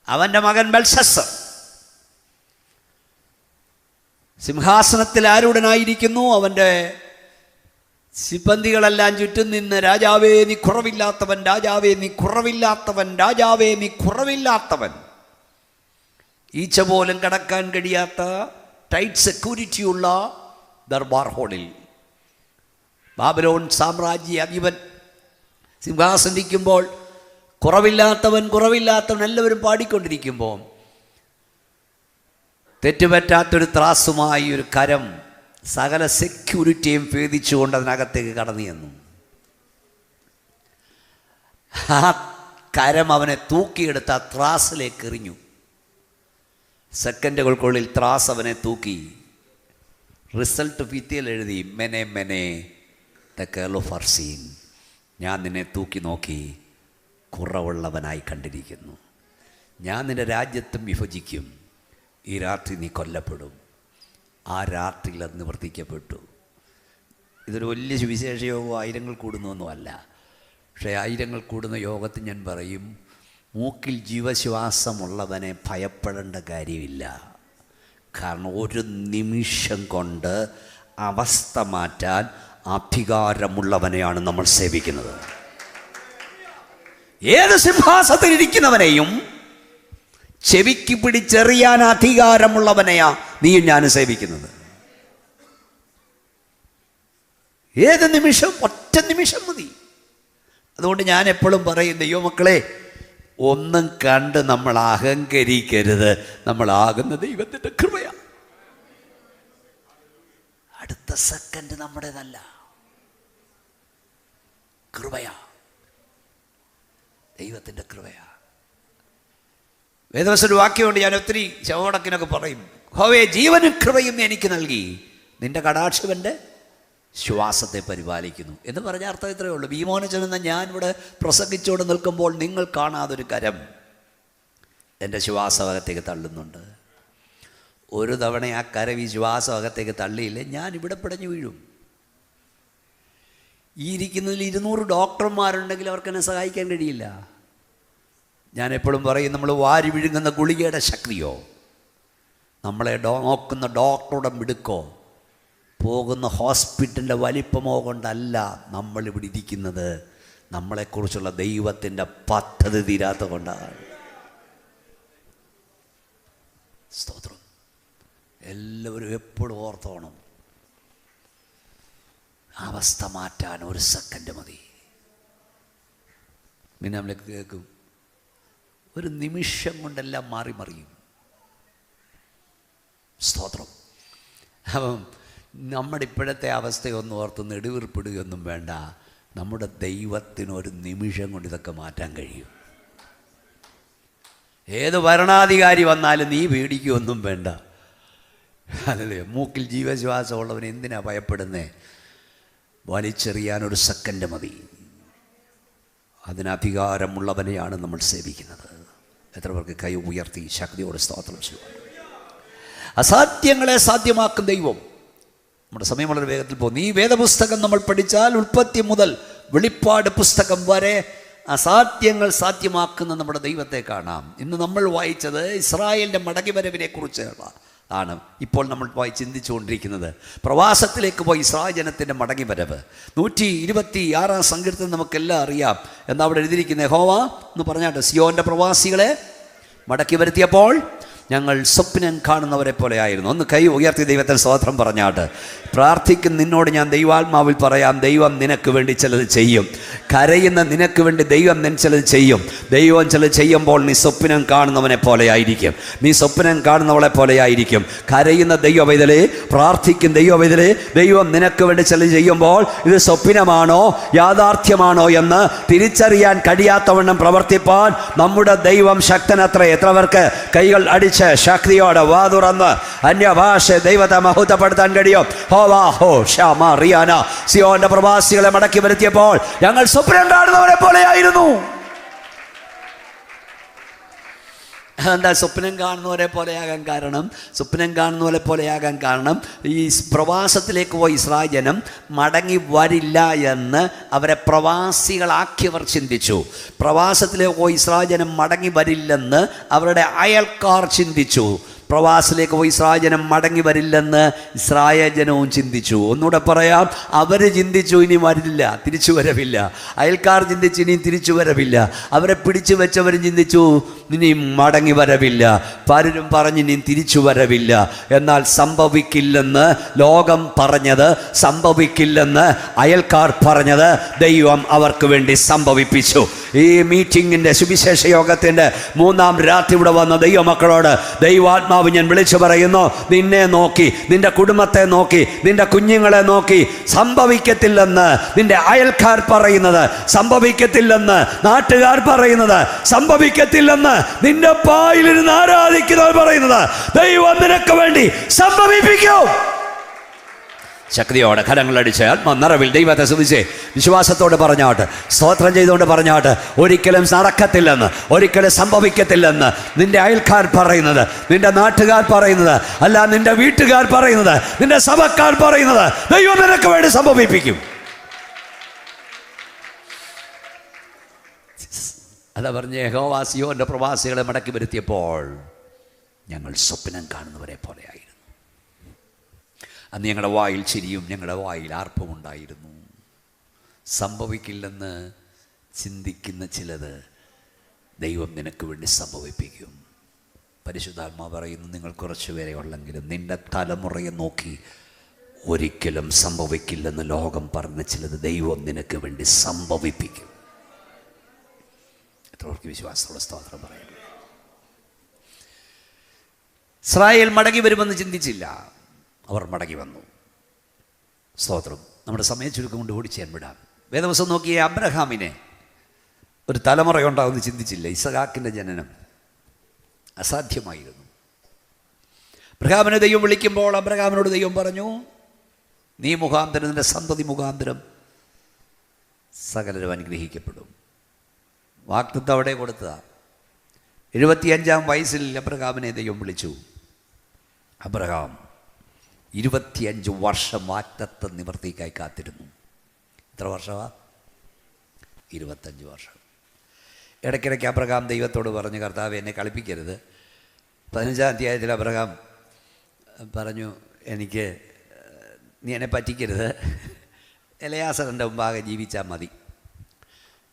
അവൻ്റെ മകൻ ബെൽഷസ്സർ സിംഹാസനത്തിൽ ആരൂഢനായിരിക്കുന്നു. അവൻ്റെ സിബന്തികളെല്ലാം ചുറ്റും നിന്ന് രാജാവേ നീ കുറവില്ലാത്തവൻ, രാജാവേ നീ കുറവില്ലാത്തവൻ, രാജാവേ നീ കുറവില്ലാത്തവൻ. ഈച്ച പോലും കടക്കാൻ കഴിയാത്ത ടൈറ്റ് സെക്യൂരിറ്റിയുള്ള ദർബാർ ഹാളിൽ ബാബിലോൺ സാമ്രാജ്യ അധിപൻ സിംഹാസനിരിക്കുമ്പോൾ കുറവില്ലാത്തവൻ കുറവില്ലാത്തവൻ എല്ലാവരും പാടിക്കൊണ്ടിരിക്കുമ്പോൾ തെറ്റുപറ്റാത്തൊരു ത്രാസുമായി ഒരു കരം സകല സെക്യൂരിറ്റിയും ഭേദിച്ചുകൊണ്ട് അതിനകത്തേക്ക് കടന്നു ചെന്നു. ആ കരം അവനെ തൂക്കിയെടുത്ത് ആ ത്രാസിലേക്ക് എറിഞ്ഞു. സെക്കൻഡുകൾക്കുള്ളിൽ ത്രാസ് അവനെ തൂക്കി. റിസൾട്ട് ഭിത്തിയിൽ എഴുതി, മെനെ മെനെ തെക്കേലോ ഫർസീൻ, ഞാൻ നിന്നെ തൂക്കി നോക്കി കുറവുള്ളവനായി കണ്ടിരിക്കുന്നു. ഞാൻ നിന്റെ രാജ്യത്തും വിഭജിക്കും. ഈ രാത്രി നീ കൊല്ലപ്പെടും. ആ രാത്രിയിൽ അത് നിവർത്തിക്കപ്പെട്ടു. ഇതൊരു വലിയ സുവിശേഷ യോഗം ആയിരങ്ങൾ കൂടുന്നൊന്നുമല്ല. പക്ഷേ ആയിരങ്ങൾ കൂടുന്ന യോഗത്തിൽ ഞാൻ പറയും, മൂക്കിൽ ജീവശ്വാസമുള്ളവനെ ഭയപ്പെടേണ്ട കാര്യമില്ല. കാരണം ഒരു നിമിഷം കൊണ്ട് അവസ്ഥ മാറ്റാൻ അധികാരമുള്ളവനെയാണ് നമ്മൾ സേവിക്കുന്നത്. ഏത് സിംഹാസനത്തിൽ ഇരിക്കുന്നവനെയും ചെവിക്ക് പിടിച്ചെറിയാൻ അധികാരമുള്ളവനെയാ നീയും ഞാനും സേവിക്കുന്നത്. ഏത് നിമിഷം, ഒറ്റ നിമിഷം മതി. അതുകൊണ്ട് ഞാൻ എപ്പോഴും പറയും, ദൈവമക്കളെ, ഒന്നും കണ്ട് നമ്മൾ അഹങ്കരിക്കരുത്. നമ്മളാകുന്ന ദൈവത്തിൻ്റെ കൃപയാണ്. അടുത്ത സെക്കൻഡ് നമ്മുടേതല്ല, കൃപയാ, ദൈവത്തിൻ്റെ കൃപയാ. വേദവസൊരു വാക്യമുണ്ട്, ഞാൻ ഒത്തിരി ശവടക്കിനൊക്കെ പറയും, ഹോവേ ജീവനും കൃപയും എനിക്ക് നൽകി, നിന്റെ കടാക്ഷവൻ്റെ ശ്വാസത്തെ പരിപാലിക്കുന്നു എന്ന് പറഞ്ഞ അർത്ഥം ഇത്രയേ ഉള്ളൂ. ഭീമോനെ ചെന്ന ഞാൻ ഇവിടെ പ്രസംഗിച്ചുകൊണ്ട് നിൽക്കുമ്പോൾ നിങ്ങൾ കാണാതൊരു കരം എൻ്റെ ശ്വാസകത്തേക്ക് തള്ളുന്നുണ്ട്. ഒരു തവണ ആ കരം ഈ ശ്വാസകത്തേക്ക് തള്ളിയില്ലേ, ഞാൻ ഇവിടെ പിടഞ്ഞു വീഴും. ഈ ഇരിക്കുന്നതിൽ 200 ഡോക്ടർമാരുണ്ടെങ്കിൽ അവർക്കെന്നെ സഹായിക്കാൻ കഴിയില്ല. ഞാൻ എപ്പോഴും പറയും, നമ്മൾ വാരി വിഴുങ്ങുന്ന ഗുളികയുടെ ശക്തിയോ, നമ്മളെ നോക്കുന്ന ഡോക്ടറുടെ മിടുക്കോ, പോകുന്ന ഹോസ്പിറ്റലിൻ്റെ വലിപ്പമോ കൊണ്ടല്ല നമ്മളിവിടെ ഇരിക്കുന്നത്. നമ്മളെക്കുറിച്ചുള്ള ദൈവത്തിൻ്റെ പദ്ധതി തീരാത്ത കൊണ്ടാണ്. സ്തോത്രം. എല്ലാവരും എപ്പോഴും ഓർത്തോണം, അവസ്ഥ മാറ്റാൻ ഒരു സെക്കൻഡ് മതി. പിന്നെ നമ്മളെ കേൾക്കും, ഒരു നിമിഷം കൊണ്ടെല്ലാം മാറി മറിയും. സ്തോത്രം. അപ്പം നമ്മുടെ ഇപ്പോഴത്തെ അവസ്ഥയൊന്നും ഓർത്ത് നെടുവീർപ്പിടുകയൊന്നും വേണ്ട. നമ്മുടെ ദൈവത്തിനൊരു നിമിഷം കൊണ്ട് ഇതൊക്കെ മാറ്റാൻ കഴിയും. ഏത് ഭരണാധികാരി വന്നാലും നീ പേടിക്കുകയൊന്നും വേണ്ട. അല്ലേ, മൂക്കിൽ ജീവശ്വാസമുള്ളവൻ എന്തിനാ ഭയപ്പെടുന്നേ? വലിച്ചെറിയാനൊരു സെക്കൻഡ് മതി. അതിനധികാരമുള്ളവനെയാണ് നമ്മൾ സേവിക്കുന്നത്. എത്ര പേർക്ക് കൈ ഉയർത്തി ശക്തിയോടെ സ്തോത്രം ചെയ്യുക. അസാധ്യങ്ങളെ സാധ്യമാക്കും ദൈവം. നമ്മുടെ സമയം വളരെ വേഗത്തിൽ പോകും. ഈ വേദപുസ്തകം നമ്മൾ പഠിച്ചാൽ ഉൽപ്പത്തി മുതൽ വെളിപ്പാട് പുസ്തകം വരെ അസാധ്യങ്ങൾ സാധ്യമാക്കുന്ന നമ്മുടെ ദൈവത്തെ കാണാം. ഇന്ന് നമ്മൾ വായിച്ചത് ഇസ്രായേലിൻ്റെ മടങ്ങിവരവിനെ കുറിച്ചുള്ള ആണ്. ഇപ്പോൾ നമ്മൾ ചിന്തിച്ചുകൊണ്ടിരിക്കുന്നത് പ്രവാസത്തിലേക്ക് പോയി ഇസ്രായേൽ ജനത്തിൻ്റെ മടങ്ങിവരവ്. 126 സങ്കീർത്തനം നമുക്കെല്ലാം അറിയാം. എന്താ അവിടെ എഴുതിയിരിക്കുന്നത്? യഹോവ എന്ന് പറഞ്ഞാട്ട് സിയോൻ്റെ പ്രവാസികളെ മടക്കി വരുത്തിയപ്പോൾ ഞങ്ങൾ സ്വപ്നം കാണുന്നവരെ പോലെ ആയിരുന്നു. ഒന്ന് കൈ ഉയർത്തി ദൈവത്തിന് സ്തോത്രം പറഞ്ഞാട്ട് പ്രാർത്ഥിക്കും. നിന്നോട് ഞാൻ ദൈവാത്മാവിൽ പറയാം, ദൈവം നിനക്ക് വേണ്ടി ചിലത് ചെയ്യും. കരയുന്ന നിനക്ക് വേണ്ടി ദൈവം ചിലത് ചെയ്യും. ദൈവം ചിലത് ചെയ്യുമ്പോൾ നീ സ്വപ്നം കാണുന്നവനെ പോലെ ആയിരിക്കും. നീ സ്വപ്നം കാണുന്നവളെ പോലെ ആയിരിക്കും. കരയുന്ന ദൈവവൈതലേ, പ്രാർത്ഥിക്കും ദൈവവൈതലേ, ദൈവം നിനക്ക് വേണ്ടി ചിലത് ചെയ്യുമ്പോൾ ഇത് സ്വപ്നമാണോ യാഥാർത്ഥ്യമാണോ എന്ന് തിരിച്ചറിയാൻ കഴിയാത്തവണ്ണം പ്രവർത്തിപ്പാൻ നമ്മുടെ ദൈവം ശക്തനത്രേ. എത്ര പേർക്ക് കൈകൾ അടിച്ച് ശക്തിയോടെ വാ തുറന്ന് അന്യഭാഷ ദൈവത്തെ മഹത്വപ്പെടുത്താൻ കഴിയും? സിയോന്റെ പ്രവാസികളെ മടക്കി വരുത്തിയപ്പോൾ ഞങ്ങൾ സ്വപ്നം കാണുന്നവരെ പോലെയായിരുന്നു. എന്താ സ്വപ്നം കാണുന്നവരെ പോലെയാകാൻ കാരണം? സ്വപ്നം കാണുന്നവരെ പോലെയാകാൻ കാരണം ഈ പ്രവാസത്തിലേക്ക് പോയി ഇസ്രായേൽ ജനം മടങ്ങി വരില്ല എന്ന് അവരെ പ്രവാസികളാക്കിയവർ ചിന്തിച്ചു. പ്രവാസത്തിലേക്ക് പോയി ഇസ്രായേൽ ജനം മടങ്ങി വരില്ലെന്ന് അവരുടെ അയൽക്കാർ ചിന്തിച്ചു. പ്രവാസത്തിലേക്ക് പോയി ഇസ്രായേൽ ജനം മടങ്ങി വരില്ലെന്ന് ഇസ്രായേൽ ജനവും ചിന്തിച്ചു. ഒന്നുകൂടെ പറയാം, അവർ ചിന്തിച്ചു ഇനി വരില്ല, തിരിച്ചു വരവില്ല. അയൽക്കാർ ചിന്തിച്ചു ഇനിയും തിരിച്ചു വരവില്ല. അവരെ പിടിച്ചു വെച്ചവരും ചിന്തിച്ചു ഇനിയും മടങ്ങി വരവില്ല. പലരും പറഞ്ഞ് ഇനിയും തിരിച്ചു വരവില്ല. എന്നാൽ സംഭവിക്കില്ലെന്ന് ലോകം പറഞ്ഞത്, സംഭവിക്കില്ലെന്ന് അയൽക്കാർ പറഞ്ഞത് ദൈവം അവർക്ക് വേണ്ടി സംഭവിപ്പിച്ചു. ഈ മീറ്റിങ്ങിൻ്റെ സുവിശേഷ യോഗത്തിൻ്റെ 3-ാം രാത്രി ഇവിടെ വന്ന ദൈവമക്കളോട് ദൈവാത്മാവ് ഞാൻ വിളിച്ചു പറയുന്നു, നിന്നെ നോക്കി, നിന്റെ കുടുംബത്തെ നോക്കി, നിന്റെ കുഞ്ഞുങ്ങളെ നോക്കി സംഭവിക്കത്തില്ലെന്ന് നിന്റെ അയൽക്കാർ പറയുന്നത്, സംഭവിക്കത്തില്ലെന്ന് നാട്ടുകാർ പറയുന്നത്, സംഭവിക്കത്തില്ലെന്ന് നിന്റെ പായിലിരുന്ന് ആരാധിക്കുന്നവർ പറയുന്നത് ദൈവം നിനക്ക് വേണ്ടി സംഭവിപ്പിക്കും. ശക്തിയോടെ കരങ്ങളടിച്ച് ആത്മനിറവിൽ ദൈവത്തെ സ്തുതിച്ച് വിശ്വാസത്തോട് പറഞ്ഞാട്ട്, സ്തോത്രം ചെയ്തുകൊണ്ട് പറഞ്ഞാട്ട്, ഒരിക്കലും നടക്കത്തില്ലെന്ന്, ഒരിക്കലും സംഭവിക്കത്തില്ലെന്ന് നിന്റെ അയൽക്കാർ പറയുന്നത്, നിന്റെ നാട്ടുകാർ പറയുന്നത്, അല്ല നിന്റെ വീട്ടുകാർ പറയുന്നത്, നിന്റെ സഭക്കാർ പറയുന്നത് ദൈവം നിനക്ക് വേണ്ടി സംഭവിപ്പിക്കും. അതാ പറഞ്ഞ് യഹോവ സിയോന്റെ പ്രവാസികളെ മടക്കി വരുത്തിയപ്പോൾ ഞങ്ങൾ സ്വപ്നം കാണുന്നവരെ പോലെയായിരുന്നു. അന്ന് ഞങ്ങളുടെ വായിൽ ചിരിയും ഞങ്ങളുടെ വായിൽ ആർപ്പും ഉണ്ടായിരുന്നു. സംഭവിക്കില്ലെന്ന് ചിന്തിക്കുന്ന ചിലത് ദൈവം നിനക്ക് വേണ്ടി സംഭവിപ്പിക്കും. പരിശുദ്ധാത്മാവ് പറയുന്നു, നിങ്ങൾ കുറച്ചു പേരെ ഉള്ളെങ്കിലും നിന്റെ തലമുറയെ നോക്കി ഒരിക്കലും സംഭവിക്കില്ലെന്ന് ലോകം പറഞ്ഞ ചിലത് ദൈവം നിനക്ക് വേണ്ടി സംഭവിപ്പിക്കും. എത്രവർക്ക് വിശ്വാസത്തോടെ സ്തോത്രം പറയുന്നു. ഇസ്രായേൽ മടങ്ങി വരുമെന്ന് ചിന്തിച്ചില്ല, അവർ മടങ്ങി വന്നു. സ്തോത്രം. നമ്മുടെ സമയം ചുരുക്കം കൊണ്ട് ഓടിച്ചാൻ വിടാം. വേദവസം നോക്കിയ അബ്രഹാമിനെ ഒരു തലമുറയുണ്ടാവുമെന്ന് ചിന്തിച്ചില്ല. ഇസഹാക്കിൻ്റെ ജനനം അസാധ്യമായിരുന്നു. അബ്രഹാമിനെ ദൈവം വിളിക്കുമ്പോൾ അബ്രഹാമിനോട് ദൈവം പറഞ്ഞു, നീ മുഖാന്തരം, നിന്റെ സന്തതി മുഖാന്തരം സകലരും അനുഗ്രഹിക്കപ്പെടും. വാഗ്ദത്തം അവിടെ കൊടുത്തതാണ്. 75-ാം വയസ്സിൽ അബ്രഹാമിനെ ദൈവം വിളിച്ചു. അബ്രഹാം 25 വർഷം വാഗ്ദത്ത നിവൃത്തിക്കായി കാത്തിരുന്നു. എത്ര വർഷമാണ്? 25 വർഷം. ഇടയ്ക്കിടയ്ക്ക് അബ്രഹാം ദൈവത്തോട് പറഞ്ഞു, കർത്താവേ എന്നെ കളിപ്പിക്കരുത്. 15-ാം അധ്യായത്തിൽ അബ്രഹാം പറഞ്ഞു, എനിക്ക് നീ എന്നെ പറ്റിക്കരുത്, എലയാസറിൻ്റെ മുമ്പാകെ ജീവിച്ചാൽ മതി,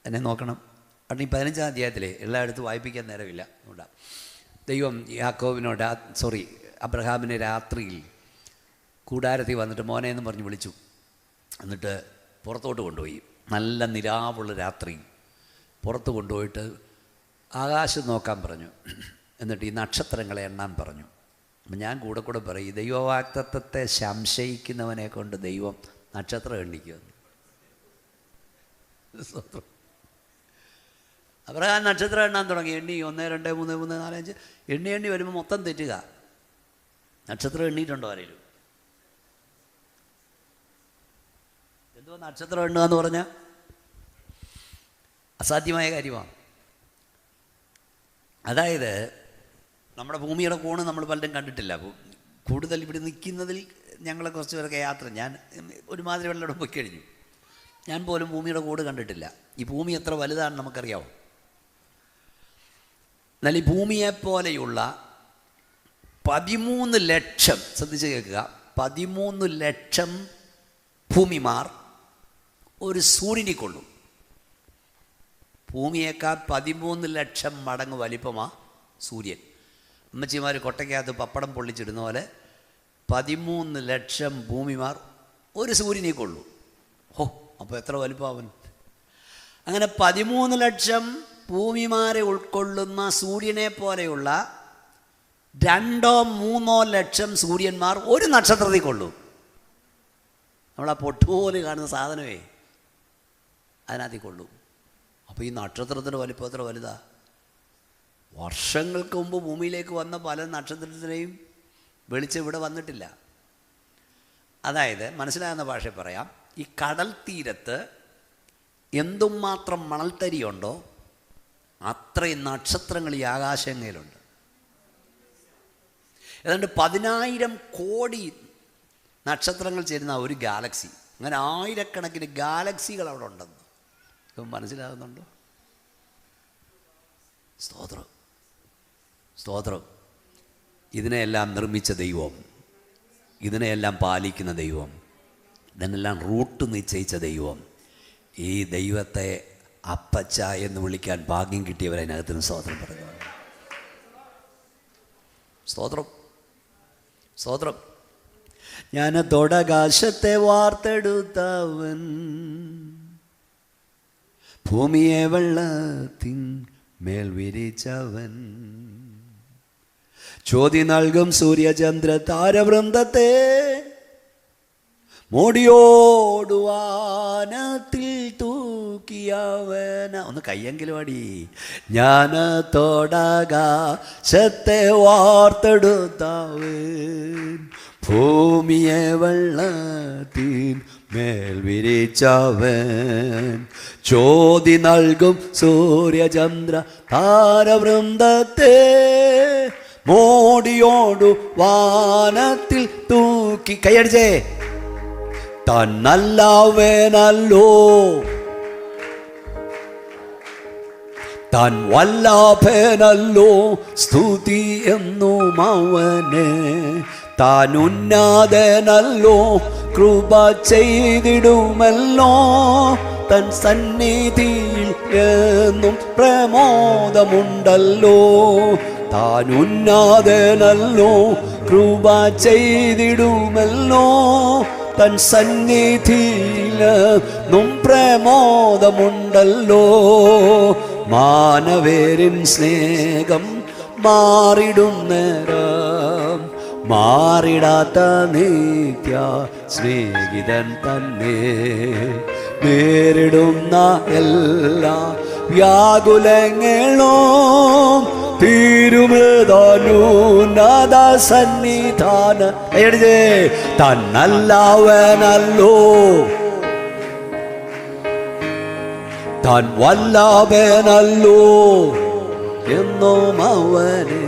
എന്നെ നോക്കണം. കാരണം ഈ 15-ാം അധ്യായത്തിൽ എല്ലായിടത്തും വായിപ്പിക്കാൻ നേരമില്ല. അതുകൊണ്ടാണ് ദൈവം യാക്കോബിനോട് അബ്രഹാമിനെ രാത്രിയിൽ കൂടാരത്തിൽ വന്നിട്ട് മോനെ എന്ന് പറഞ്ഞ് വിളിച്ചു. എന്നിട്ട് പുറത്തോട്ട് കൊണ്ടുപോയി. നല്ല നിലാവുള്ള രാത്രി പുറത്ത് കൊണ്ടുപോയിട്ട് ആകാശം നോക്കാൻ പറഞ്ഞു. എന്നിട്ട് ഈ നക്ഷത്രങ്ങളെ എണ്ണാൻ പറഞ്ഞു. അപ്പം ഞാൻ കൂടെ പറയും, ദൈവവാഗ്ദത്തത്തെ സംശയിക്കുന്നവനെ കൊണ്ട് ദൈവം നക്ഷത്രം എണ്ണിക്കുമെന്ന്. അബ്രഹാം നക്ഷത്രം എണ്ണാൻ തുടങ്ങി. എണ്ണി 1, 2, 3, 4, 5 എണ്ണി വരുമ്പോൾ മൊത്തം തെറ്റുക. നക്ഷത്രം എണ്ണിയിട്ടുണ്ടോ ആരെങ്കിലും? എന്തോ നക്ഷത്രം എണ്ണുക എന്ന് പറഞ്ഞാൽ അസാധ്യമായ കാര്യമാണ്. അതായത് നമ്മുടെ ഭൂമിയുടെ കോണ് നമ്മൾ പലരും കണ്ടിട്ടില്ല. കൂടുതൽ ഇവിടെ നിൽക്കുന്നതിൽ ഞങ്ങളെ കുറച്ച് പേരൊക്കെ യാത്ര, ഞാൻ ഒരുമാതിരി വെള്ളം പോയി കഴിഞ്ഞു. ഞാൻ പോലും ഭൂമിയുടെ കോട് കണ്ടിട്ടില്ല. ഈ ഭൂമി എത്ര വലുതാണെന്ന് നമുക്കറിയാമോ? എന്നാൽ ഈ ഭൂമിയെപ്പോലെയുള്ള 13 ലക്ഷം, ശ്രദ്ധിച്ച് കേൾക്കുക, 13 ലക്ഷം ഭൂമിമാർ ഒരു സൂര്യനിൽ കൊള്ളും. ഭൂമിയേക്കാൾ 13 ലക്ഷം മടങ്ങ് വലിപ്പമാണ് സൂര്യൻ. അമ്മച്ചിമാർ കൊട്ടയ്ക്കകത്ത് പപ്പടം പൊള്ളിച്ചിടുന്ന പോലെ 13 ലക്ഷം ഭൂമിമാർ ഒരു സൂര്യനിൽ കൊള്ളും. അപ്പോൾ എത്ര വലിപ്പമാവൻ? അങ്ങനെ 13 ലക്ഷം ഭൂമിമാരെ ഉൾക്കൊള്ളുന്ന സൂര്യനെ പോലെയുള്ള 2-3 ലക്ഷം സൂര്യന്മാർ ഒരു നക്ഷത്രത്തിൽ കൊള്ളും. നമ്മളാ പൊട്ടുപോലെ കാണുന്ന സാധനമേ അതിനകത്തിൽ കൊള്ളും. അപ്പോൾ ഈ നക്ഷത്രത്തിൻ്റെ വലിപ്പം എത്ര വലുതാ? വർഷങ്ങൾക്ക് മുമ്പ് ഭൂമിയിലേക്ക് വന്ന പല നക്ഷത്രത്തിനെയും വെളിച്ചം ഇവിടെ വന്നിട്ടില്ല. അതായത് മനസ്സിലാകുന്ന ഭാഷ പറയാം, ഈ കടൽ തീരത്ത് എന്തുമാത്രം മണൽത്തരിയുണ്ടോ അത്രയും നക്ഷത്രങ്ങൾ ഈ ആകാശങ്ങളിലുണ്ട്. ഏതാണ്ട് 10,000 കോടി നക്ഷത്രങ്ങൾ ചേരുന്ന ഒരു ഗാലക്സി. അങ്ങനെ ആയിരക്കണക്കിന് ഗാലക്സികൾ അവിടെ ഉണ്ടെന്ന് ഇപ്പം മനസ്സിലാകുന്നുണ്ടോ? സ്തോത്രം, സ്തോത്രം. ഇതിനെയെല്ലാം നിർമ്മിച്ച ദൈവം, ഇതിനെയെല്ലാം പാലിക്കുന്ന ദൈവം, ഇതിനെല്ലാം റൂട്ട് നിശ്ചയിച്ച ദൈവം, ഈ ദൈവത്തെ അപ്പച്ച എന്ന് വിളിക്കാൻ ഭാഗ്യം കിട്ടിയവരതിനകത്തിന് സ്തോത്രം പറഞ്ഞു. സ്തോത്രം, സ്തോത്രം. ഞാൻ തൊടകാശത്തെ വാർത്തെടുത്തവൻ, ഭൂമിയെ വെള്ളത്തിൻ മേൽ വിരിച്ചവൻ, ചോതി നൽകും സൂര്യചന്ദ്ര താരവൃന്ദത്തെ മോടിയോടുവാനത്തിൽ തൂക്കിയവന. ഒന്ന് കയ്യെങ്കിലും അടി. ഞാൻ തൊടകാശത്തെ വാർത്തെടുത്തവൻ, ഭൂമിയെ വെള്ളത്തിൻ മേൽ വിരിച്ചവൻ, ചോതി നൽകും സൂര്യചന്ദ്ര താരവൃന്ദത്തെ മോടിയോടു വാനത്തിൽ തൂക്കി. കൈയടിച്ചേ. താൻ നല്ലവനല്ലോ, താൻ വല്ലഭനല്ലോ, സ്തുതി എന്നും അവനെ. താൻ ഉന്നതനല്ലോ, കൃപ ചെയ്തിടുമല്ലോ, തൻ സന്നിധിയിൽ എന്നും പ്രമോദമുണ്ടല്ലോ. താൻ ഉന്നതനല്ലോ, കൃപ ചെയ്തിടുമല്ലോ, തൻ സന്നിധിയിലും പ്രമോദമുണ്ടല്ലോ. മാനവേരിൻ സ്നേഹം മാറിടും നേരം, മാറിടാത്ത നിത്യ സ്നേഹിതൻ തന്നെ. നേരിടുന്ന എല്ലാ വ്യാകുലങ്ങളും തീരുമേതാനുന്നത സന്നിധാന. എഴുതേ. താൻ നല്ലവനല്ലോ, താൻ വല്ലഭനല്ലോ എന്നും അവനെ.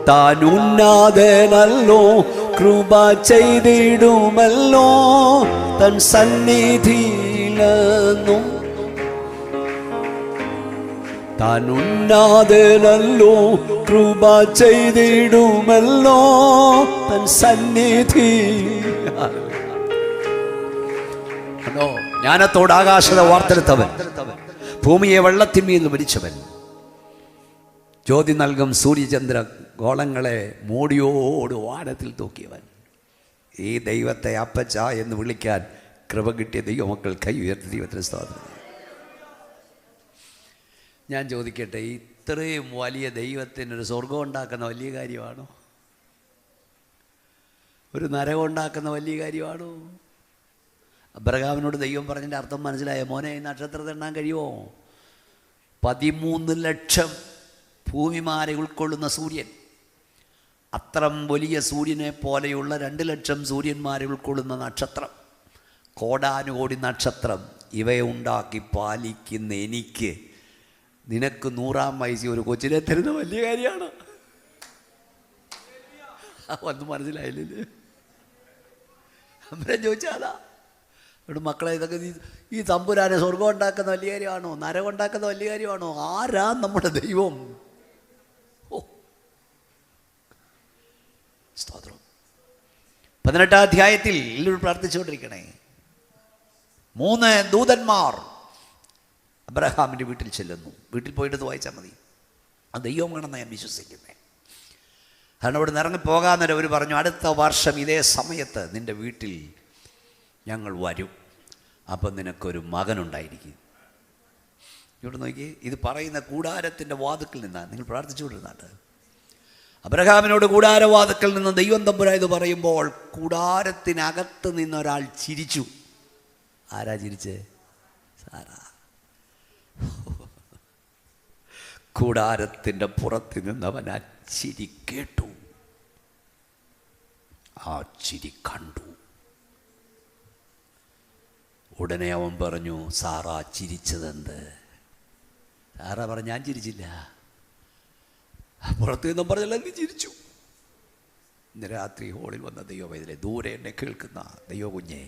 താൻ ഉന്നതനല്ലോ, കൃപ ചെയ്തിടുമല്ലോ, തൻ സന്നിധിയിലെന്നും. താൻ ഉന്നതനല്ലോ, കൃപ ചെയ്തിടുമല്ലോ, തൻ സന്നിധി. ജ്ഞാനത്തോട് ആകാശത്തെ വാർത്തെടുത്തവൻ, ഭൂമിയെ വെള്ളത്തിന്മീൽ വിരിച്ചവൻ, ജ്യോതി നൽകും സൂര്യചന്ദ്ര ഗോളങ്ങളെ മോടിയോട് വാനത്തിൽ തൂക്കിയവൻ. ഈ ദൈവത്തെ അപ്പച്ച എന്ന് വിളിക്കാൻ കൃപ കിട്ടിയ ദൈവമക്കൾ കൈ ഉയർത്തി ദൈവത്തിന് സ്തോത്രം. ഞാൻ ചോദിക്കട്ടെ, ഇത്രയും വലിയ ദൈവത്തിനൊരു സ്വർഗം ഉണ്ടാക്കുന്ന വലിയ കാര്യമാണോ? ഒരു നരകം ഉണ്ടാക്കുന്ന വലിയ കാര്യമാണോ? അബ്രഹാമിനോട് ദൈവം പറഞ്ഞതിൻ്റെ അർത്ഥം മനസ്സിലായോ? മോനെ, ഈ നക്ഷത്രത്തെ എണ്ണാൻ കഴിയുമോ? 13 ലക്ഷം ഭൂമിമാരെ ഉൾക്കൊള്ളുന്ന സൂര്യൻ, അത്രം വലിയ സൂര്യനെ പോലെയുള്ള 2 ലക്ഷം സൂര്യന്മാരെ ഉൾക്കൊള്ളുന്ന നക്ഷത്രം, കോടാനുകോടി നക്ഷത്രം, ഇവയെ ഉണ്ടാക്കി പാലിക്കുന്ന എനിക്ക് നിനക്ക് 100-ാം വയസ്സിൽ ഒരു കൊച്ചിനെ തരുന്ന വലിയ കാര്യമാണ്. ഒന്നും മനസ്സിലായില്ലേ? അമ്മ ചോദിച്ചാലാ ഇവിടെ മക്കളെ, ഇതൊക്കെ ഈ തമ്പുരാനെ സ്വർഗം ഉണ്ടാക്കുന്ന വലിയ കാര്യമാണോ? നരകം ഉണ്ടാക്കുന്ന വലിയ കാര്യമാണോ? ആരാ നമ്മുടെ ദൈവം? ഓ, സ്തോത്രം. 18-ാം അധ്യായത്തിൽ എല്ലാവരും പ്രാർത്ഥിച്ചുകൊണ്ടിരിക്കണേ. 3 ദൂതന്മാർ അബ്രഹാമിൻ്റെ വീട്ടിൽ ചെല്ലുന്നു. വീട്ടിൽ പോയിട്ട് വായിച്ചാൽ മതി. ആ ദൈവമാണെന്ന് ഞാൻ വിശ്വസിക്കുന്നത്. കാരണം അവിടെ നിന്ന് ഇറങ്ങിപ്പോകാന്നേരം അവർ പറഞ്ഞു, അടുത്ത വർഷം ഇതേ സമയത്ത് നിൻ്റെ വീട്ടിൽ ഞങ്ങൾ വരും, അപ്പം നിനക്കൊരു മകനുണ്ടായിരിക്കും. ഇവിടെ നോക്കി, ഇത് പറയുന്ന കൂടാരത്തിൻ്റെ വാതിക്കൽ നിന്നാണ്. നിങ്ങൾ പ്രാർത്ഥിച്ചുകൊണ്ടിരുന്നാട്ട് അബ്രഹാമിനോട് കൂടാരവാതിക്കൽ നിന്ന് ദൈവം തമ്പുരാൻ ഇത് പറയുമ്പോൾ കൂടാരത്തിനകത്ത് നിന്നൊരാൾ ചിരിച്ചു. ആരാ ചിരിച്ചേ? സാറാ. കൂടാരത്തിൻ്റെ പുറത്ത് നിന്നവൻ ആ ചിരി കേട്ടു, ആ ചിരി കണ്ടു. ഉടനെ അവൻ പറഞ്ഞു, സാറാ ചിരിച്ചതെന്ത്? സാറാ പറഞ്ഞു, ഞാൻ ചിരിച്ചില്ല. പുറത്തു നിന്നും പറഞ്ഞല്ല, നീ ചിരിച്ചു. ഇന്ന് രാത്രി ഹോളിൽ വന്ന ദൈവവൈദ്യരെ, ദൂരെ എന്നെ കേൾക്കുന്ന ദൈവ കുഞ്ഞെ,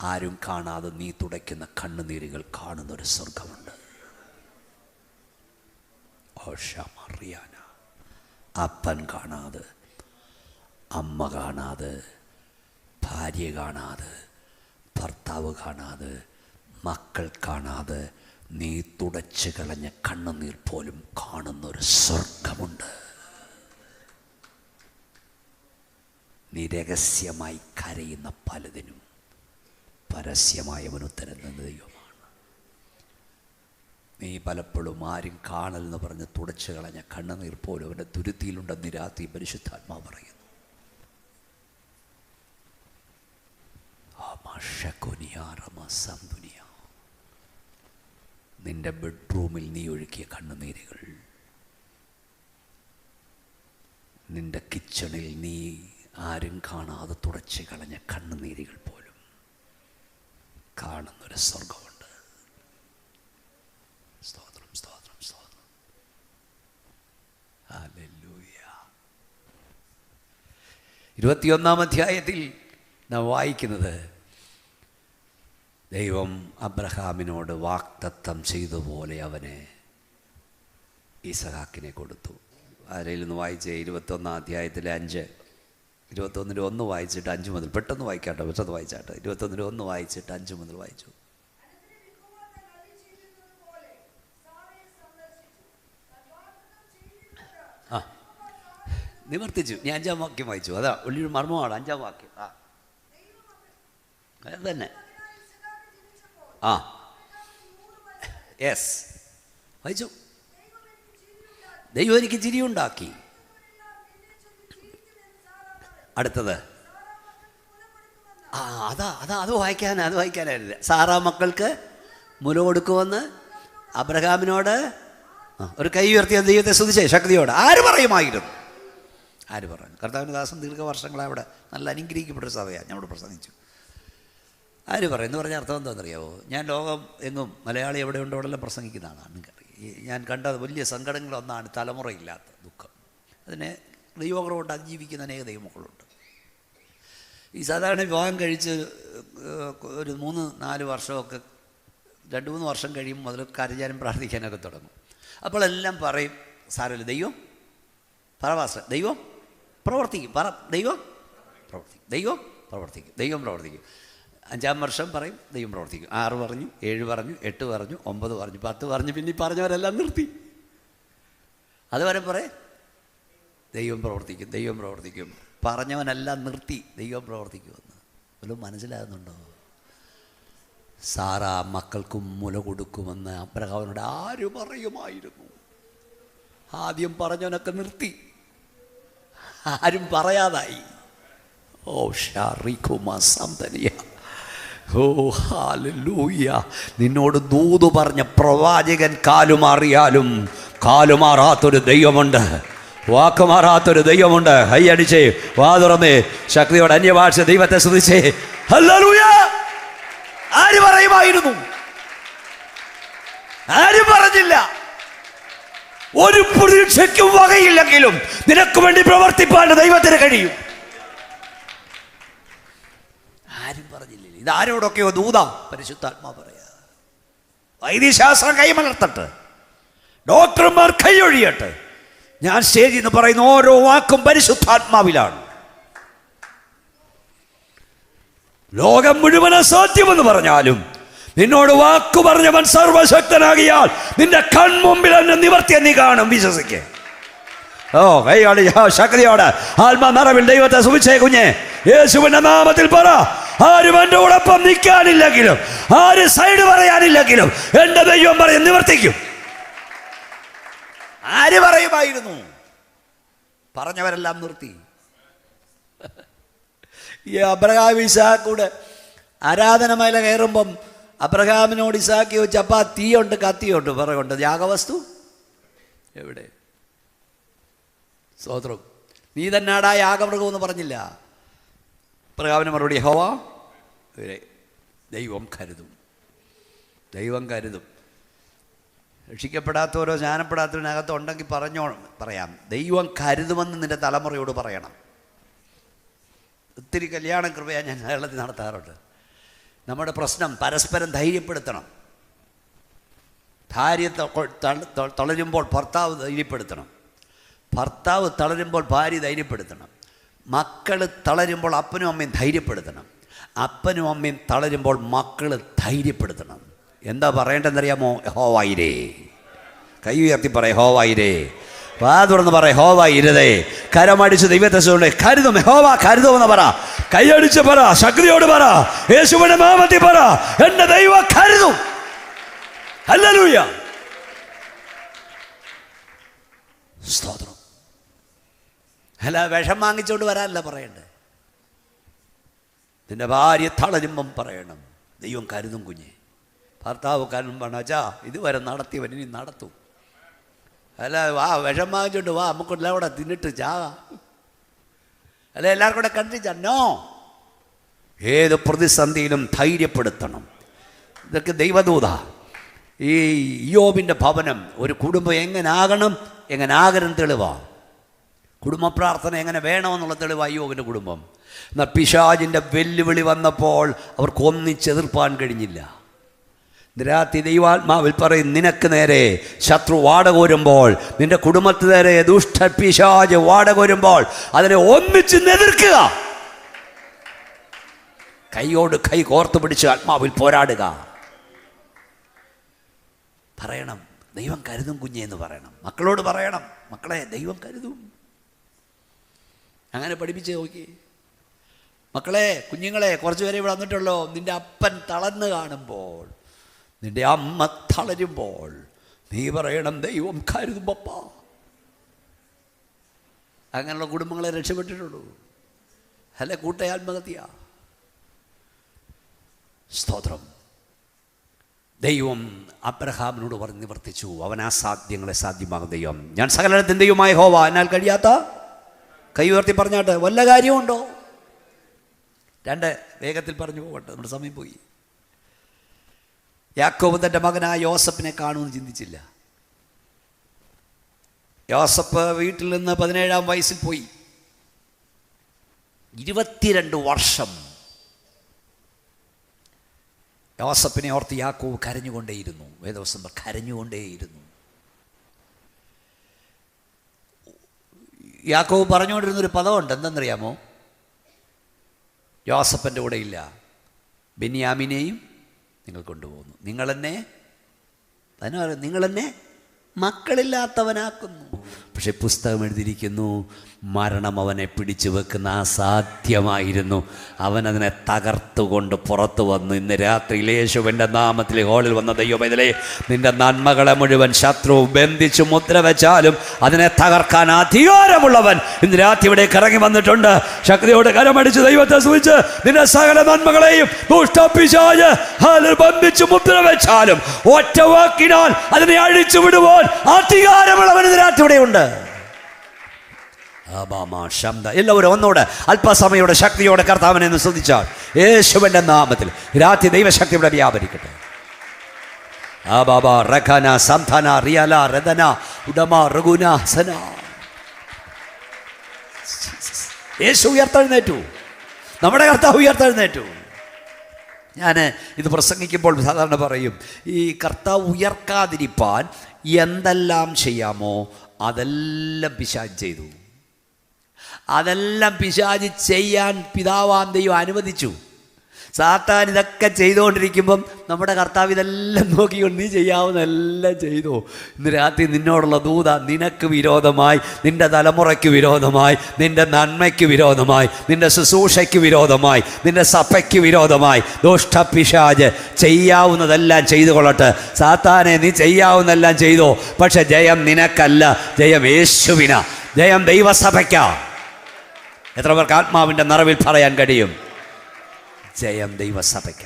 ആരും കാണാതെ നീ തുടയ്ക്കുന്ന കണ്ണുനീരുകൾ കാണുന്നൊരു സ്വർഗമുണ്ട്. അപ്പൻ കാണാതെ, അമ്മ കാണാതെ, ഭാര്യ കാണാതെ, ഭർത്താവ് കാണാതെ, മക്കൾ കാണാതെ നീ തുടച്ചു കളഞ്ഞ കണ്ണുനീർ പോലും കാണുന്നൊരു സ്വർഗമുണ്ട്. നീ രഹസ്യമായി കരയുന്ന പലതിനും പരസ്യമായവൻ ഉത്തരം തന്ന ദൈവമാണ്. നീ പലപ്പോഴും ആരും കാണലെന്ന് പറഞ്ഞ് തുടച്ചു കളഞ്ഞ കണ്ണുനീർ പോലും അവൻ്റെ തുരുത്തിയിലുണ്ടെന്ന് രാത്രി പരിശുദ്ധാത്മാവ് പറയുന്നു. നിന്റെ ബെഡ്റൂമിൽ നീ ഒഴുക്കിയ കണ്ണുനീരുകൾ, നിന്റെ കിച്ചണിൽ നീ ആരും കാണാതെ തുടച്ചു കളഞ്ഞ കണ്ണുനീരുകൾ പോലും കാണുന്നൊരു സ്വർഗമുണ്ട്. സ്തോത്രം, സ്തോത്രം, സ്തോത്രം. ഹല്ലേലൂയ. 21-ാം അധ്യായത്തിൽ നാം വായിക്കുന്നത്, ദൈവം അബ്രഹാമിനോട് വാഗ്ദത്തം ചെയ്തതുപോലെ അവന് ഇസഹാക്കിനെ കൊടുത്തു. ആരെങ്കിലും ഒന്ന് വായിച്ചേ 21-ാം അധ്യായത്തിലെ 5, 21-ന്റെ 1 വായിച്ചിട്ട് 5 മുതൽ. പെട്ടെന്ന് വായിക്കാട്ടോ, പെട്ടെന്ന് വായിച്ചാട്ടെ. 21-ന്റെ 1 വായിച്ചിട്ട് 5 മുതൽ വായിച്ചു. ആ, നിവർത്തിച്ചു. ഞാൻ 5-ാം വാക്യം വായിച്ചു. അതാ വലിയൊരു മർമ്മമാണ് 5-ാം വാക്യം. അത് തന്നെ. യെസ്, വായിച്ചു. ദൈവം എനിക്ക് ചിരിയുണ്ടാക്കി. അടുത്തത് അത് വായിക്കാനായിരുന്നു. സാറാ മക്കൾക്ക് മുല കൊടുക്കുമെന്ന് അബ്രഹാമിനോട് ഒരു കൈ ഉയർത്തിയ ദൈവത്തെ സ്തുതിച്ചേ ശക്തിയോട് ആര് പറയുമായിരുന്നു? ആര് പറഞ്ഞു? കർത്താവിൻ്റെ ദാസൻ ദീർഘവർഷങ്ങളെ അവിടെ നല്ല അനുഗ്രഹിക്കപ്പെട്ടൊരു സഭയാണ് ഞങ്ങളോട് പ്രസംഗിച്ചു. ആര് പറയും എന്ന് പറഞ്ഞാൽ അർത്ഥം എന്താണെന്നറിയാമോ? ഞാൻ ലോകം എങ്ങും മലയാളി എവിടെ ഉണ്ടോ അവിടെല്ലാം പ്രസംഗിക്കുന്നതാണ്. ഞാൻ കണ്ടത് വലിയ സങ്കടങ്ങളൊന്നാണ് തലമുറയില്ലാത്ത ദുഃഖം. അതിനെ ദൈവകൃപ കൊണ്ട് അതിജീവിക്കുന്ന അനേക ദൈവമക്കളുണ്ട്. ഈ സാധാരണ വിവാഹം കഴിച്ച് ഒരു 3-4 വർഷമൊക്കെ 2-3 വർഷം കഴിയുമ്പോൾ മുതൽ കരയാനും പ്രാർത്ഥിക്കാനൊക്കെ തുടങ്ങും. അപ്പോഴെല്ലാം പറയും, സാരമില്ല, ദൈവം പറവാസം, ദൈവം പ്രവർത്തിക്കും, ദൈവം പ്രവർത്തിക്കും, ദൈവം പ്രവർത്തിക്കും, ദൈവം പ്രവർത്തിക്കും. 5-ാം വർഷം പറയും ദൈവം പ്രവർത്തിക്കും. 6 പറഞ്ഞു, 7 പറഞ്ഞു, 8 പറഞ്ഞു, 9 പറഞ്ഞു, 10 പറഞ്ഞു, പിന്നെ ഈ പറഞ്ഞവരെല്ലാം നിർത്തി. അതുവരെ പറയും ദൈവം പ്രവർത്തിക്കും, ദൈവം പ്രവർത്തിക്കും. പറഞ്ഞവനെല്ലാം നിർത്തി ദൈവം പ്രവർത്തിക്കുമെന്ന്. വല്ലതും മനസ്സിലാകുന്നുണ്ടോ? സാറാ മക്കൾക്കും മുല കൊടുക്കുമെന്ന് അബ്രഹാമിനോട് ആര് പറയുമായിരുന്നു? ആദ്യം പറഞ്ഞവനൊക്കെ നിർത്തി, ആരും പറയാതായി. ഓ ഷാറിഖുമാ സംതനിയ. ഓ ഹല്ലേലൂയ. നിന്നോട് ദൂത് പറഞ്ഞ പ്രവാചകൻ കാലുമാറിയാലും കാലുമാറാത്തൊരു ദൈവമുണ്ട്, വാക്കുമാറാത്തൊരു ദൈവമുണ്ട്. കൈയടിച്ചേ, വാ തുറന്നേ, ശക്തിയോടെ അന്യഭാഷ ദൈവത്തെ സ്തുതിച്ചേ. ഹല്ലേലൂയ. ആര് പറയുമായിരുന്നു? ആരും പറഞ്ഞില്ല. ഒരു പ്രതീക്ഷയ്ക്കും വകയില്ലെങ്കിലും നിനക്ക് വേണ്ടി പ്രവർത്തിപ്പാൻ ദൈവത്തിന് കഴിയും. ആരും പറഞ്ഞില്ല. ഇതാരോടൊക്കെയോ ദൂതാ പരിശുദ്ധാത്മാ പറയാ. വൈദ്യശാസ്ത്രം കൈമലർത്തട്ടെ, ഡോക്ടർമാർ കൈയൊഴിയട്ടെ. ഞാൻ സ്റ്റേജിൽ നിന്ന് പറയുന്ന ഓരോ വാക്കും പരിശുദ്ധാത്മാവിലാണ്. ലോകം മുഴുവൻ അസാധ്യമെന്ന് പറഞ്ഞാലും നിന്നോട് വാക്കു പറഞ്ഞവൻ സർവശക്തനാകിയാൽ നിന്റെ കൺമുമ്പിൽ എന്നെ നിവർത്തിയ നീ കാണും. വിശ്വസിക്കേ. ഓ കൈയാളി ശക്തിയോടെ ആത്മാ നിറവിൽ ദൈവത്തെ സുവിച്ചേ കുഞ്ഞെ, യേശുവിന്റെ നാമത്തിൽ പറ. ആരും എൻ്റെ കൂടൊപ്പം നിൽക്കാനില്ലെങ്കിലും, ആര് സൈഡ് പറയാനില്ലെങ്കിലും എൻ്റെ ദൈവം പറയും നിവർത്തിക്കും. ആര് പറയുമായിരുന്നു? പറഞ്ഞവരെല്ലാം നിർത്തി. ഈ അബ്രഹാം ഇസാക്കൂടെ ആരാധനമേല കയറുമ്പം അബ്രഹാമിനോട് ഇസാക്കി ചോദിച്ചപ്പോൾ ആ തീയുണ്ട് കത്തിയുണ്ട് പറയുണ്ട്, യാഗവസ്തു എവിടെ? സ്തോത്രം. നീ തന്നാടാ യാഗമൃഗമെന്ന് പറഞ്ഞില്ല. അബ്രഹാമിന് മറുപടി യഹോവ ദൈവം കരുതും, ദൈവം കരുതും. രക്ഷിക്കപ്പെടാത്തവരോ സ്നാനപ്പെടാത്തവരിനകത്ത് ഉണ്ടെങ്കിൽ പറയാം, ദൈവം കരുതുമെന്ന് നിന്റെ തലമുറയോട് പറയണം. ഒത്തിരി കല്യാണ കൃപയാണ് ഞാൻ കേരളത്തിൽ നടത്താറുണ്ട്. നമ്മുടെ പ്രശ്നം പരസ്പരം ധൈര്യപ്പെടുത്തണം. ഭാര്യ തളരുമ്പോൾ ഭർത്താവ് ധൈര്യപ്പെടുത്തണം. ഭർത്താവ് തളരുമ്പോൾ ഭാര്യ ധൈര്യപ്പെടുത്തണം. മക്കൾ തളരുമ്പോൾ അപ്പനും അമ്മയും ധൈര്യപ്പെടുത്തണം. അപ്പനും അമ്മയും തളരുമ്പോൾ മക്കൾ ധൈര്യപ്പെടുത്തണം. എന്താ പറയേണ്ടതെന്നറിയാമോ? യഹോവയിരേ. കൈ ഉയർത്തി പറ, യഹോവയിരേ. വാ തുറന്ന് പറ, യഹോവയിരേ. കരമടിച്ച് ദൈവത്തെ കരുതും. യഹോവ കരുതുമെന്ന് പറ. കൈയടിച്ച് പറ, ശക്തിയോട് പറ, യേശുവിന്റെ നാമത്തിൽ പറ, എന്റെ ദൈവം കരുതും. ഹല്ലേലൂയ. സ്തോത്രം. അല്ല, വിഷം വാങ്ങിച്ചുകൊണ്ട് വരാനല്ല പറയണ്ടേ. നിന്റെ ഭാര്യ തളരുമ്പം പറയണം, ദൈവം കരുതും കുഞ്ഞെ. ഭർത്താവ് കരുതും, അച്ഛാ ഇതുവരെ നടത്തിയവൻ ഇനി നടത്തും. അല്ല, വാ വിഷം വാങ്ങിച്ചോണ്ട് വാ, നമുക്കെല്ലാം കൂടെ തിന്നിട്ട് ചാകാം. അല്ല, എല്ലാവർക്കും കൂടെ കണ്ടിച്ചോ. ഏത് പ്രതിസന്ധിയിലും ധൈര്യപ്പെടുത്തണം. ഇതൊക്കെ ദൈവദൂത. ഈ ഇയ്യോബിൻ്റെ ഭവനം, ഒരു കുടുംബം എങ്ങനെ ആകണം തെളിവാ. കുടുംബ പ്രാർത്ഥന എങ്ങനെ വേണമെന്നുള്ള തെളിവാ ഇയ്യോബിൻ്റെ കുടുംബം. എന്നാൽ പിശാചിൻ്റെ വെല്ലുവിളി വന്നപ്പോൾ അവർക്ക് ഒന്നിച്ചെതിർപ്പാൻ കഴിഞ്ഞില്ല. രാത്രി ദൈവാത്മാവിൽ പറയും, നിനക്ക് നേരെ ശത്രു വാടകോരുമ്പോൾ, നിന്റെ കുടുംബത്തിന് നേരെ ദുഷ്ട പിശാച് വാടകോരുമ്പോൾ അതിനെ ഒന്നിച്ച് എതിർക്കുക. കൈയോട് കൈ കോർത്തു പിടിച്ച് ആത്മാവിൽ പോരാടുക. പറയണം, ദൈവം കരുതും കുഞ്ഞെ എന്ന് പറയണം. മക്കളോട് പറയണം, മക്കളെ ദൈവം കരുതും. അങ്ങനെ പഠിപ്പിച്ച് നോക്കി. മക്കളെ, കുഞ്ഞുങ്ങളെ, കുറച്ച് പേരെ ഇവിടെ വന്നിട്ടുള്ളൂ. നിന്റെ അപ്പൻ തളർന്ന് കാണുമ്പോൾ, നിന്റെ അമ്മ തളരുമ്പോൾ നീ പറയണം, ദൈവം കരുതും പപ്പ. അങ്ങനെയുള്ള കുടുംബങ്ങളെ രക്ഷപ്പെട്ടിട്ടുള്ളൂ. അല്ലെ കൂട്ടയാത്മഹത്യ. സ്തോത്രം. ദൈവം അബ്രഹാമിനോട് പറഞ്ഞ് നിവർത്തിച്ചു. അവൻ അസാധ്യങ്ങളെ സാധ്യമാകും ദൈവം. ഞാൻ സകലത്തിൻ്റെ ദൈവമായ യഹോവ, എന്നാൽ കഴിയാത്ത. കൈ ഉയർത്തി പറഞ്ഞാട്ട് വല്ല കാര്യമുണ്ടോ? 2 വേഗത്തിൽ പറഞ്ഞു പോകട്ടെ, നമ്മുടെ സമയം പോയി. യാക്കോബ് തൻ്റെ മകനായ യോസഫിനെ കാണുമെന്ന് ചിന്തിച്ചില്ല. യോസഫ് വീട്ടിൽ നിന്ന് 17-ാം വയസ്സിൽ പോയി. 22 വർഷം യോസഫിനെ ഓർത്ത് യാക്കോബ് കരഞ്ഞുകൊണ്ടേയിരുന്നു. വേദവസം കരഞ്ഞുകൊണ്ടേയിരുന്നു. യാക്കോബ് പറഞ്ഞുകൊണ്ടിരുന്നൊരു പദമുണ്ട്, എന്തെന്നറിയാമോ? യോസഫിൻ്റെ കൂടെ ഇല്ല, ബെന്യാമിനെയും നിങ്ങൾ കൊണ്ടുപോകുന്നു. നിങ്ങളെന്നെ മക്കളില്ലാത്തവനാക്കുന്നു. പക്ഷെ പുസ്തകം എഴുതിയിരിക്കുന്നു, മരണം അവനെ പിടിച്ചു വെക്കുന്ന അസാധ്യമായിരുന്നു. അവനതിനെ തകർത്തുകൊണ്ട് പുറത്തു വന്നു. ഇന്ന് രാത്രിയിൽ യേശുവിൻ്റെ നാമത്തിൽ ഹോളിൽ വന്ന ദൈവമേ, നിന്റെ നന്മകളെ മുഴുവൻ ശത്രു ബന്ധിച്ചു മുദ്ര വെച്ചാലും അതിനെ തകർക്കാൻ അധികാരമുള്ളവൻ ഇന്ന് രാത്രി ഇവിടേക്ക് ഇറങ്ങി വന്നിട്ടുണ്ട്. ശക്തിയോട് കരമടിച്ച് ദൈവത്തെ സ്തുതിച്ച് നിന്റെ സകല നന്മകളെയും ദുഷ്ടപിശാച് ബന്ധിച്ചു മുദ്ര വെച്ചാലും ഒറ്റ വാക്കിനാൽ അതിനെ അഴിച്ചു വിടുവാൻ അധികാരമുള്ളവൻ ഇന്ന് രാത്രി ഇവിടെയുണ്ട്. എല്ലാവരും ഒന്നോട് അല്പസമയോടെ ശക്തിയോടെ കർത്താവിനെ ഒന്ന് സ്തുതിച്ചാൽ യേശുവിൻ്റെ നാമത്തിൽ രാത്രി ദൈവശക്തി ഇവിടെ വ്യാപരിക്കട്ടെ. യേശു ഉയർത്തെഴുന്നേറ്റു. നമ്മുടെ കർത്താവ് ഉയർത്തെഴുന്നേറ്റു. ഞാൻ ഇത് പ്രസംഗിക്കുമ്പോൾ സാധാരണ പറയും, ഈ കർത്താവ് ഉയർക്കാതിരിപ്പാൻ എന്തെല്ലാം ചെയ്യാമോ അതെല്ലാം പിശാച് ചെയ്തു. അതെല്ലാം പിശാച് ചെയ്യാൻ പിതാവാം ദൈവം അനുവദിച്ചു. സാത്താൻ ഇതൊക്കെ ചെയ്തുകൊണ്ടിരിക്കുമ്പം നമ്മുടെ കർത്താവ് ഇതെല്ലാം നോക്കിക്കൊണ്ട് നീ ചെയ്യാവുന്നതെല്ലാം ചെയ്തു. ഇന്ന് രാത്രി നിന്നോടുള്ള ദൂത, നിനക്ക് വിരോധമായി, നിൻ്റെ തലമുറയ്ക്ക് വിരോധമായി, നിൻ്റെ നന്മയ്ക്ക് വിരോധമായി, നിൻ്റെ ശുശ്രൂഷയ്ക്ക് വിരോധമായി, നിൻ്റെ സഭയ്ക്ക് വിരോധമായി ദുഷ്ടപിശാച് ചെയ്യാവുന്നതെല്ലാം ചെയ്തു കൊള്ളട്ടെ. സാത്താനെ, നീ ചെയ്യാവുന്നതെല്ലാം ചെയ്തോ, പക്ഷെ ജയം നിനക്കല്ല, ജയം യേശുവിനാ, ജയം ദൈവസഭയ്ക്കാ. എത്ര പേർക്ക് ആത്മാവിൻ്റെ നിറവിൽ പറയാൻ കഴിയും? ജയം ദൈവസഭയ്ക്ക.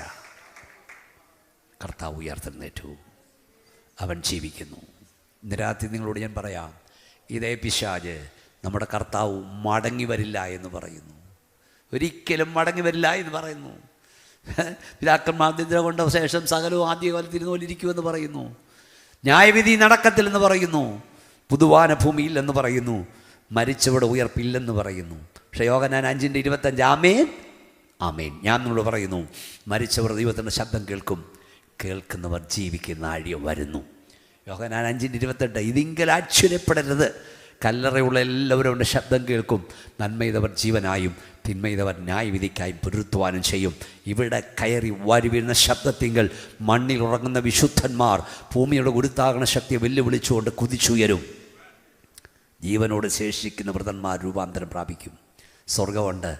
കർത്താവ് ഉയർത്തെഴുന്നേറ്റു, അവൻ ജീവിക്കുന്നു. ഇന്ന് രാത്രി നിങ്ങളോട് ഞാൻ പറയാം, ഇതേ പിശാച് നമ്മുടെ കർത്താവ് മടങ്ങി വരില്ല എന്ന് പറയുന്നു. ഒരിക്കലും മടങ്ങി വരില്ല എന്ന് പറയുന്നു. പിതാക്കന്മാർ നിദ്ര കൊണ്ട ശേഷം സകലവും ആദ്യകാലത്ത് ഇരുന്നോലിരിക്കുമെന്ന് പറയുന്നു. ന്യായവിധി നടക്കത്തില്ലെന്ന് പറയുന്നു. പുതുവാന ഭൂമിയിൽ എന്ന് പറയുന്നു. മരിച്ചവിടെ ഉയർപ്പില്ലെന്ന് പറയുന്നു. പക്ഷേ യോഹന്നാൻ 5:25 ആമേൻ ആമേൻ. ഞാൻ നിങ്ങളോട് പറയുന്നു, മരിച്ചവർ ദൈവത്തിൻ്റെ ശബ്ദം കേൾക്കും, കേൾക്കുന്നവർ ജീവിക്കുന്ന ആഴ്ച വരുന്നു. യോഹന്നാൻ 5:28 ഇതിങ്കൽ ആശ്ചര്യപ്പെടരുത്, കല്ലറയുള്ള എല്ലാവരും അവൻ്റെ ശബ്ദം കേൾക്കും. നന്മ ജീവനായും തിന്മ ന്യായവിധിക്കായും പൊരുത്തുവാനും ചെയ്യും. ഇവിടെ കയറി വാരി വീഴുന്ന ശബ്ദത്തിങ്കൽ മണ്ണിൽ ഉറങ്ങുന്ന വിശുദ്ധന്മാർ ഭൂമിയുടെ ഗുരുത്വാകർഷണ ശക്തിയെ വെല്ലുവിളിച്ചുകൊണ്ട് കുതിച്ചുയരും. ജീവനോട് ശേഷിക്കുന്ന വൃതന്മാർ രൂപാന്തരം പ്രാപിക്കും. സ്വർഗമുണ്ട്,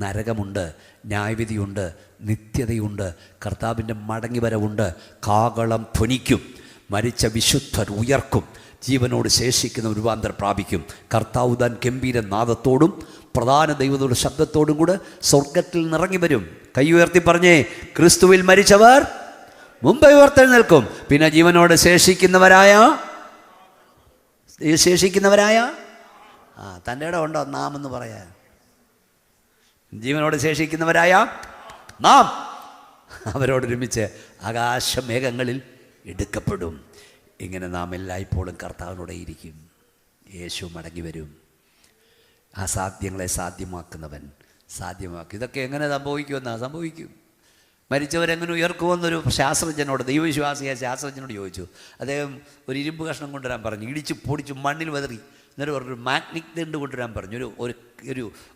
നരകമുണ്ട്, ന്യായവിധിയുണ്ട്, നിത്യതയുണ്ട്, കർത്താവിൻ്റെ മടങ്ങിവരവുണ്ട്. കാഹളം ധ്വനിക്കും, മരിച്ച വിശുദ്ധർ ഉയർക്കും, ജീവനോട് ശേഷിക്കുന്ന രൂപാന്തരം പ്രാപിക്കും. കർത്താവ് താൻ ഗംഭീര നാദത്തോടും പ്രധാന ദൈവത്തോടെ ശബ്ദത്തോടും കൂടെ സ്വർഗത്തിൽ നിറങ്ങി വരും. കൈ ഉയർത്തി പറഞ്ഞേ, ക്രിസ്തുവിൽ മരിച്ചവർ മുമ്പേ ഉയർത്തെഴുന്നേൽക്കും. പിന്നെ ജീവനോട് ശേഷിക്കുന്നവരായ തൻ്റെ ഇടം ഉണ്ടോ നാം എന്ന് പറയാൻ? ജീവനോട് ശേഷിക്കുന്നവരായ നാം അവരോടൊരുമിച്ച് ആകാശമേഘങ്ങളിൽ എടുക്കപ്പെടും. ഇങ്ങനെ നാം എല്ലായ്പ്പോഴും കർത്താവിനോടെ ഇരിക്കും. യേശു മടങ്ങി വരും. അസാധ്യങ്ങളെ സാധ്യമാക്കുന്നവൻ സാധ്യമാക്കും. ഇതൊക്കെ എങ്ങനെ സംഭവിക്കുമെന്നാണ്? സംഭവിക്കും. മരിച്ചവരെങ്ങനെ ഉയർക്കുമെന്നൊരു ശാസ്ത്രജ്ഞനോട്, ദൈവവിശ്വാസിയായ ശാസ്ത്രജ്ഞനോട് ചോദിച്ചു. അദ്ദേഹം ഒരു ഇരുമ്പ് കഷ്ണം കൊണ്ടുവരാൻ പറഞ്ഞു. ഇടിച്ച് പൊടിച്ച് മണ്ണിൽ വെതറി. എന്നിട്ട് ഒരു മാഗ്നറ്റിക് ദണ്ട് കൊണ്ടുവരാൻ പറഞ്ഞു.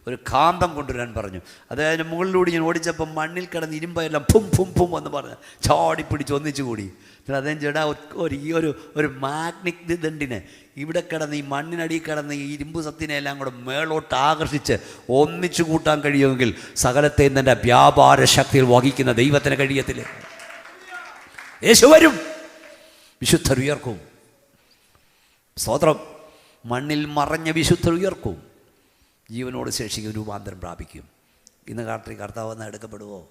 ഒരു കാന്തം കൊണ്ടുവരാൻ പറഞ്ഞു. അതായത് മുകളിലൂടെ ഞാൻ ഓടിച്ചപ്പം മണ്ണിൽ കിടന്ന് ഇരുമ്പെല്ലാം ഫും ഫും ഫും എന്ന് പറഞ്ഞ് ചാടിപ്പിടിച്ച് ഒന്നിച്ചു കൂടി. എന്നിട്ട് അദ്ദേഹം ചേട്ടാ ഒരു മാഗ്നറ്റിക് ദണ്ടിനെ ഇവിടെ കിടന്ന് ഈ മണ്ണിനടിയിൽ കിടന്ന് ഈ ഇരുമ്പ് സത്തിനെ എല്ലാം കൂടെ മേളോട്ട് ആകർഷിച്ച് ഒന്നിച്ചു കൂട്ടാൻ കഴിയുമെങ്കിൽ സകലത്തെയും തൻ്റെ വ്യാപാര ശക്തിയിൽ വഹിക്കുന്ന ദൈവത്തിന് കഴിയത്തില്ല. യേശു വരും, വിശുദ്ധർ ഉയർക്കും. സ്തോത്രം. മണ്ണിൽ മറഞ്ഞ വിശുദ്ധർ ഉയർക്കും, ജീവനോട് ശേഷിക്കും, രൂപാന്തരം പ്രാപിക്കും. ഇന്ന് രാത്രി കർത്താവ് വന്നാൽ എടുക്കപ്പെടുവോ?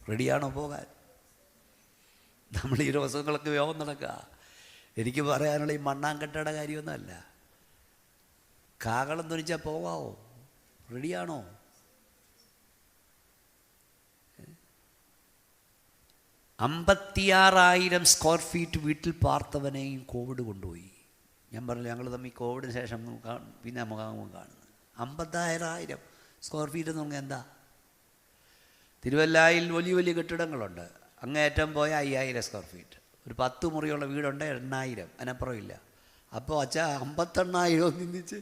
റെഡിയാണോ പോകാൻ? നമ്മൾ ഈ ദിവസങ്ങളൊക്കെ യോഗം നടക്കുക. എനിക്ക് പറയാനുള്ള ഈ മണ്ണാങ്കട്ടയുടെ കാര്യമൊന്നുമല്ല. കാഹളം ധ്വനിച്ചാൽ പോകാവോ? റെഡിയാണോ? 56,000 സ്ക്വയർ ഫീറ്റ് വീട്ടിൽ പാർത്തവനെയും കോവിഡ് കൊണ്ടുപോയി. ഞാൻ പറഞ്ഞു, ഞങ്ങൾ തമ്മിൽ കോവിഡിന് ശേഷം പിന്നെ മുഖാമുഖം കാണുന്നത്. 56,000 സ്ക്വയർ ഫീറ്റ് എന്ന് പറഞ്ഞാൽ എന്താ? തിരുവല്ലായിൽ വലിയ വലിയ കെട്ടിടങ്ങളുണ്ട്. അങ്ങേയറ്റം പോയ 5,000 സ്ക്വയർ ഫീറ്റ്. ഒരു 10 മുറിയുള്ള വീടുണ്ട്, 8,000, അതിനപ്പുറം ഇല്ല. അപ്പോൾ അച്ഛാ 58,000 നിന്നിച്ച്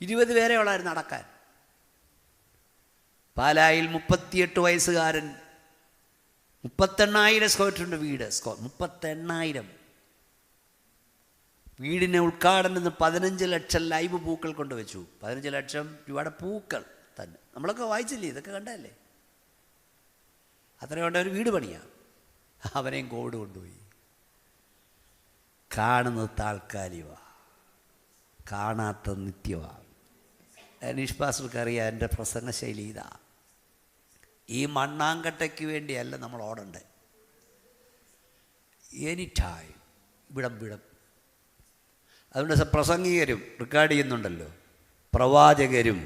20 പേരെ ഉള്ളായിരുന്നു നടക്കാൻ. പാലായിൽ 38 വയസ്സുകാരൻ 38,000 സ്ക്വയർ ഫീറ്റിൻ്റെ വീട്. 38,000 വീടിനെ ഉദ്ഘാടനം 15 ലക്ഷം ലൈവ് പൂക്കൾ കൊണ്ടുവച്ചു. 15 ലക്ഷം രൂപയുടെ പൂക്കൾ തന്നെ. നമ്മളൊക്കെ വായിച്ചില്ലേ? ഇതൊക്കെ കണ്ടല്ലേ? അത്രയുണ്ട് ഒരു വീട് പണിയാണ്. അവനെയും കോവിഡ് കൊണ്ടുപോയി. കാണുന്നത് താൽക്കാലികമാണ്, കാണാത്ത നിത്യമാണ്. അനീഷ് പാസ്റ്റർക്ക് അറിയാം എൻ്റെ പ്രസംഗ ശൈലി ഇതാ. ഈ മണ്ണാങ്കട്ടയ്ക്ക് വേണ്ടിയല്ല നമ്മൾ ഓടണ്ടേ. Any time വിടം. അതുകൊണ്ട് പ്രസംഗികരും റെക്കോർഡ് ചെയ്യുന്നുണ്ടല്ലോ, പ്രവാചകരും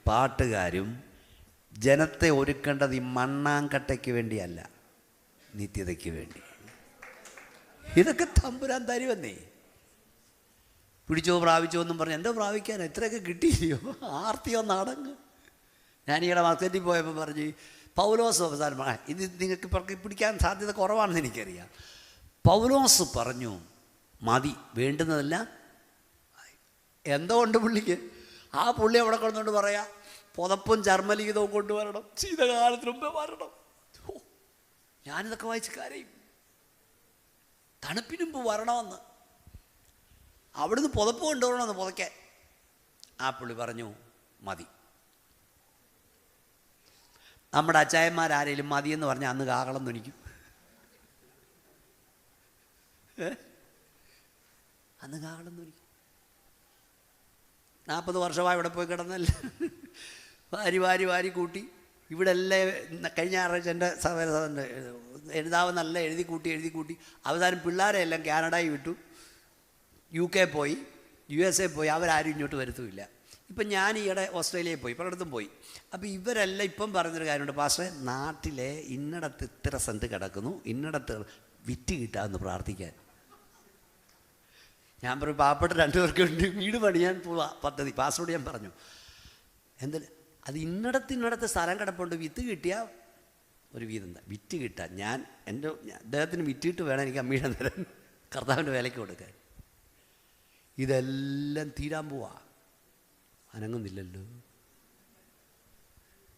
പാട്ടുകാരും ജനത്തെ ഒരുക്കേണ്ടത് ഈ മണ്ണാങ്കട്ടയ്ക്ക് വേണ്ടിയല്ല, നിത്യതയ്ക്ക് വേണ്ടി. ഇതൊക്കെ തമ്പുരാൻ തരുമെന്നേ. പിടിച്ചോ പ്രാപിച്ചോ എന്നും പറഞ്ഞ് എന്തോ പ്രാപിക്കാൻ ഇത്രയൊക്കെ കിട്ടിയില്ലയോ? ആർത്തിയോ നടങ്ങ്. ഞാനീടെ മാർക്കറ്റിൽ പോയപ്പോൾ പറഞ്ഞ് പൗലോസ് അവസാനം, ഇത് നിങ്ങൾക്ക് പിടിക്കാൻ സാധ്യത കുറവാണെന്ന് എനിക്കറിയാം. പൗലോസ് പറഞ്ഞു മതി, വേണ്ടുന്നതെല്ലാം. എന്തോ ഉണ്ട് പുള്ളിക്ക്. ആ പുള്ളി അവിടെ കൊണ്ടുകൊണ്ട് പറയാം, പുതപ്പും ചർമ്മലിഖിതവും കൊണ്ടുവരണം, ശീതകാലത്തിന് മുമ്പേ വരണം. ഞാനിതൊക്കെ വായിച്ച് കരയും. തണുപ്പിന് മുമ്പ് വരണമെന്ന്. അവിടുന്ന് പുതപ്പ് കൊണ്ടുവരണമെന്ന് പുതയ്ക്കാൻ. ആ പുള്ളി പറഞ്ഞു മതി. നമ്മുടെ അച്ചായന്മാരാരേലും മതിയെന്ന് പറഞ്ഞാൽ അന്ന് കാഹളം ധ്വനിക്കും. അന്ന് കാഹളം ധ്വനിക്കും. 40 വർഷമായി ഇവിടെ പോയി കിടന്നല്ല, വാരി കൂട്ടി. ഇവിടെ എല്ലാം കഴിഞ്ഞ ഞായറാഴ്ച എൻ്റെ സഹോദരൻ്റെ എഴുതാവുന്നല്ല എഴുതി കൂട്ടി അവസാനം പിള്ളേരെ എല്ലാം കാനഡയിൽ വിട്ടു, UK പോയി, USA പോയി. അവരാരും ഇങ്ങോട്ട് വരുത്തുമില്ല. ഇപ്പം ഞാൻ ഈയിടെ ഓസ്ട്രേലിയയിൽ പോയി, പലയിടത്തും പോയി. അപ്പോൾ ഇവരെല്ലാം ഇപ്പം പറഞ്ഞൊരു കാര്യമുണ്ട്, പാസ്റ്ററെ നാട്ടിലെ ഇന്നടത്ത് ഇത്ര സെൻറ്റ് കിടക്കുന്നു, ഇന്നടത്ത് വിറ്റ് കിട്ടാമെന്ന് പ്രാർത്ഥിക്കാൻ. ഞാൻ പറഞ്ഞു പാവപ്പെട്ട 2 പേർക്ക് വേണ്ടി വീട് പണിയാൻ പോവാ പദ്ധതി. പാസ്റ്ററോട് ഞാൻ പറഞ്ഞു, എന്താ അത് ഇന്നടത്ത് സ്ഥലം കിടപ്പുണ്ട്, വിത്ത് കിട്ടിയാൽ ഒരു വീതം വിറ്റ് കിട്ടാൻ. അദ്ദേഹത്തിന് വിറ്റിട്ട് വേണം എനിക്ക് അമ്മീടെ തരാൻ. കർത്താവിൻ്റെ വിലയ്ക്ക് കൊടുക്കാൻ. ഇതെല്ലാം തീരാൻ പോവാ, അനങ്ങുന്നില്ലല്ലോ.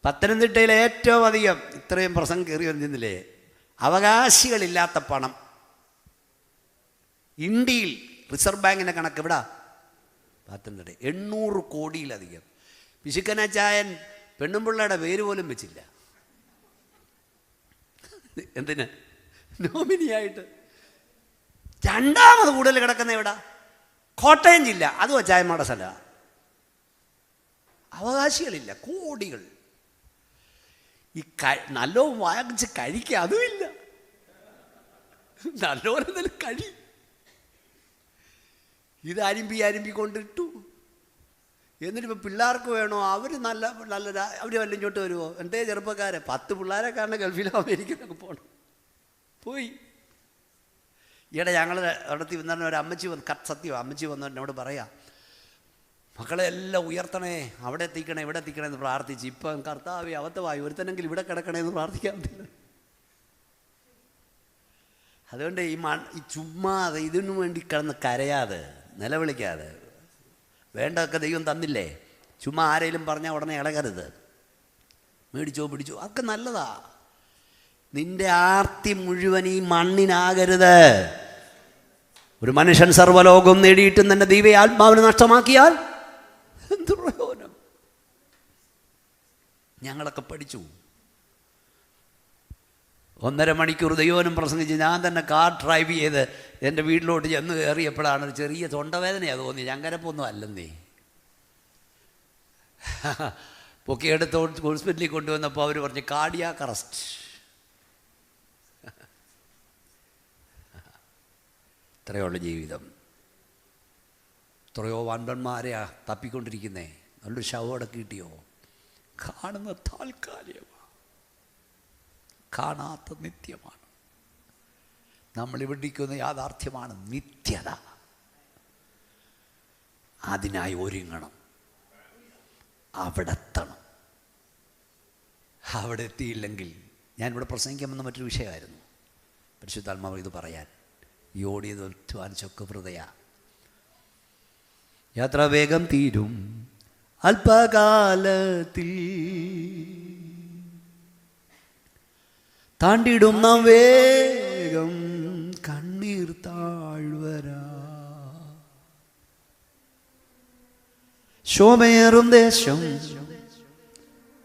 പത്തനംതിട്ടയിൽ ഏറ്റവും അധികം ഇത്രയും പ്രസംഗം കയറി വന്നിരുന്നില്ലേ, അവകാശികളില്ലാത്ത പണം ഇന്ത്യയിൽ റിസർവ് ബാങ്കിൻ്റെ കണക്ക് എവിടാ? പത്തനംതിട്ട 800 കോടിയിലധികം. പിശുക്കനാച്ചായൻ പെണ്ണുമ്പിള്ളയുടെ പേര് പോലും വെച്ചില്ല. എന്തിന്? നോമിനിയായിട്ട്. രണ്ടാമത് കൂടുതൽ കിടക്കുന്ന എവിടാ? കോട്ടയം ജില്ല. അതും അച്ചായന്മാരുടെ സ്ഥലമാണ്. അവകാശികളില്ല, കോടികൾ. ഈ നല്ലോ വാങ്ങിച്ച് കഴിക്കുക അതുമില്ല. നല്ലോണം കഴി. ഇത് അരിമ്പി കൊണ്ടിട്ടു. എന്നിട്ടിപ്പോൾ പിള്ളേർക്ക് വേണോ? അവർ നല്ല അവർ വല്ല ഇങ്ങോട്ട് വരുമോ? എൻ്റെ ചെറുപ്പക്കാരെ 10 പിള്ളേരെ കാരണം ഗൾഫിലോ അമേരിക്കയിലൊക്കെ പോകണം. പോയി. ഈയിടെ ഞങ്ങൾ അവിടത്തി വന്ന ഒരു അമ്മച്ചി സത്യം അമ്മച്ചി വന്നു എന്നോട് പറയാം, മക്കളെ എല്ലാം ഉയർത്തണേ, അവിടെ എത്തിക്കണേ ഇവിടെ എത്തിക്കണേ എന്ന് പ്രാർത്ഥിച്ച്. ഇപ്പം കർത്താവേ അവത്തവായി ഒരുത്തനെങ്കിൽ ഇവിടെ കിടക്കണേ എന്ന് പ്രാർത്ഥിക്കാൻ പറ്റില്ല. അതുകൊണ്ട് ഈ ചുമ്മാതെ ഇതിനു വേണ്ടി കിടന്ന് കരയാതെ നിലവിളിക്കാതെ, വേണ്ടതൊക്കെ ദൈവം തന്നില്ലേ, ചുമ്മാ ആരെങ്കിലും പറഞ്ഞാൽ ഉടനെ ഇളകരുത്. മേടിച്ചോ പിടിച്ചോ അതൊക്കെ നല്ലതാ. നിന്റെ ആർത്തി മുഴുവൻ ഈ മണ്ണിനാകരുത്. ഒരു മനുഷ്യൻ സർവ്വലോകം നേടിയിട്ടും തന്റെ ദൈവ ആത്മാവിനെ നഷ്ടമാക്കിയാൽ എന്ത് പ്രയോജനം? ഞങ്ങളൊക്കെ പഠിച്ചു. 1.5 മണിക്കൂർ ദൈവനും പ്രസംഗിച്ച് ഞാൻ തന്നെ കാർ ഡ്രൈവ് ചെയ്ത് എൻ്റെ വീട്ടിലോട്ട് ചെന്ന് കയറിയപ്പോഴാണ് ഒരു ചെറിയ തൊണ്ടവേദനയാണ് തോന്നി. ഞങ്ങരപ്പൊന്നും അല്ലെന്നേ. പൊക്കിയെടുത്ത് ഹോസ്പിറ്റലിൽ കൊണ്ടുവന്നപ്പോൾ അവർ പറഞ്ഞു കാർഡിയാക് അറസ്റ്റ്. ഇത്രയുള്ള ജീവിതം. എത്രയോ വൻപന്മാരെയാ തപ്പിക്കൊണ്ടിരിക്കുന്നേ. നല്ലൊരു ശവോടെ കിട്ടിയോ? കാണുന്ന താൽക്കാലികമാണ്, കാണാത്ത നിത്യമാണ്. നമ്മളിവിടിക്കുന്ന യാഥാർത്ഥ്യമാണ് നിത്യത. അതിനായി ഒരുങ്ങണം, അവിടെ എത്തണം. അവിടെ എത്തിയില്ലെങ്കിൽ, ഞാനിവിടെ പ്രസംഗിക്കാമെന്ന മറ്റൊരു വിഷയമായിരുന്നു. പരിശുദ്ധാത്മാവ് ഇത് പറയാൻ ഈ ഓടിയത് അധ്വാനിച്ചൊക്കെ ഹൃദയ യാത്ര വേഗം തീരും അല്പകാലത്തിൽ, താണ്ടിടും നാം വേഗം കണ്ണീർ താഴ്വരാ, ശോഭയേറും ദേശം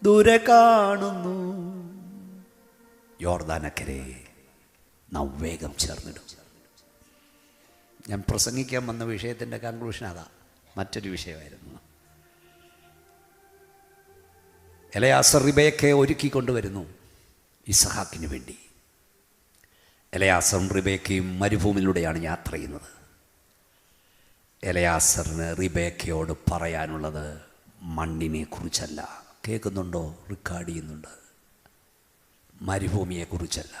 ദൂരെ കാണുന്നു. യോർദാനക്കരെ നാം വേഗം ചേർന്നിടും. ഞാൻ പ്രസംഗിക്കാൻ വന്ന വിഷയത്തിൻ്റെ കൺക്ലൂഷൻ അതാ, മറ്റൊരു വിഷയമായിരുന്നു. എലയാസർ റിബേക്കയെ ഒരുക്കിക്കൊണ്ടുവരുന്നു ഇസഹാക്കിന് വേണ്ടി. എലയാസറും റിബേക്കയും മരുഭൂമിയിലൂടെയാണ് യാത്ര ചെയ്യുന്നത്. എലയാസറിന് റിബേക്കയോട് പറയാനുള്ളത് മണ്ണിനെ കുറിച്ചല്ല. കേൾക്കുന്നുണ്ടോ? റെക്കോർഡ് ചെയ്യുന്നുണ്ട്. മരുഭൂമിയെക്കുറിച്ചല്ല,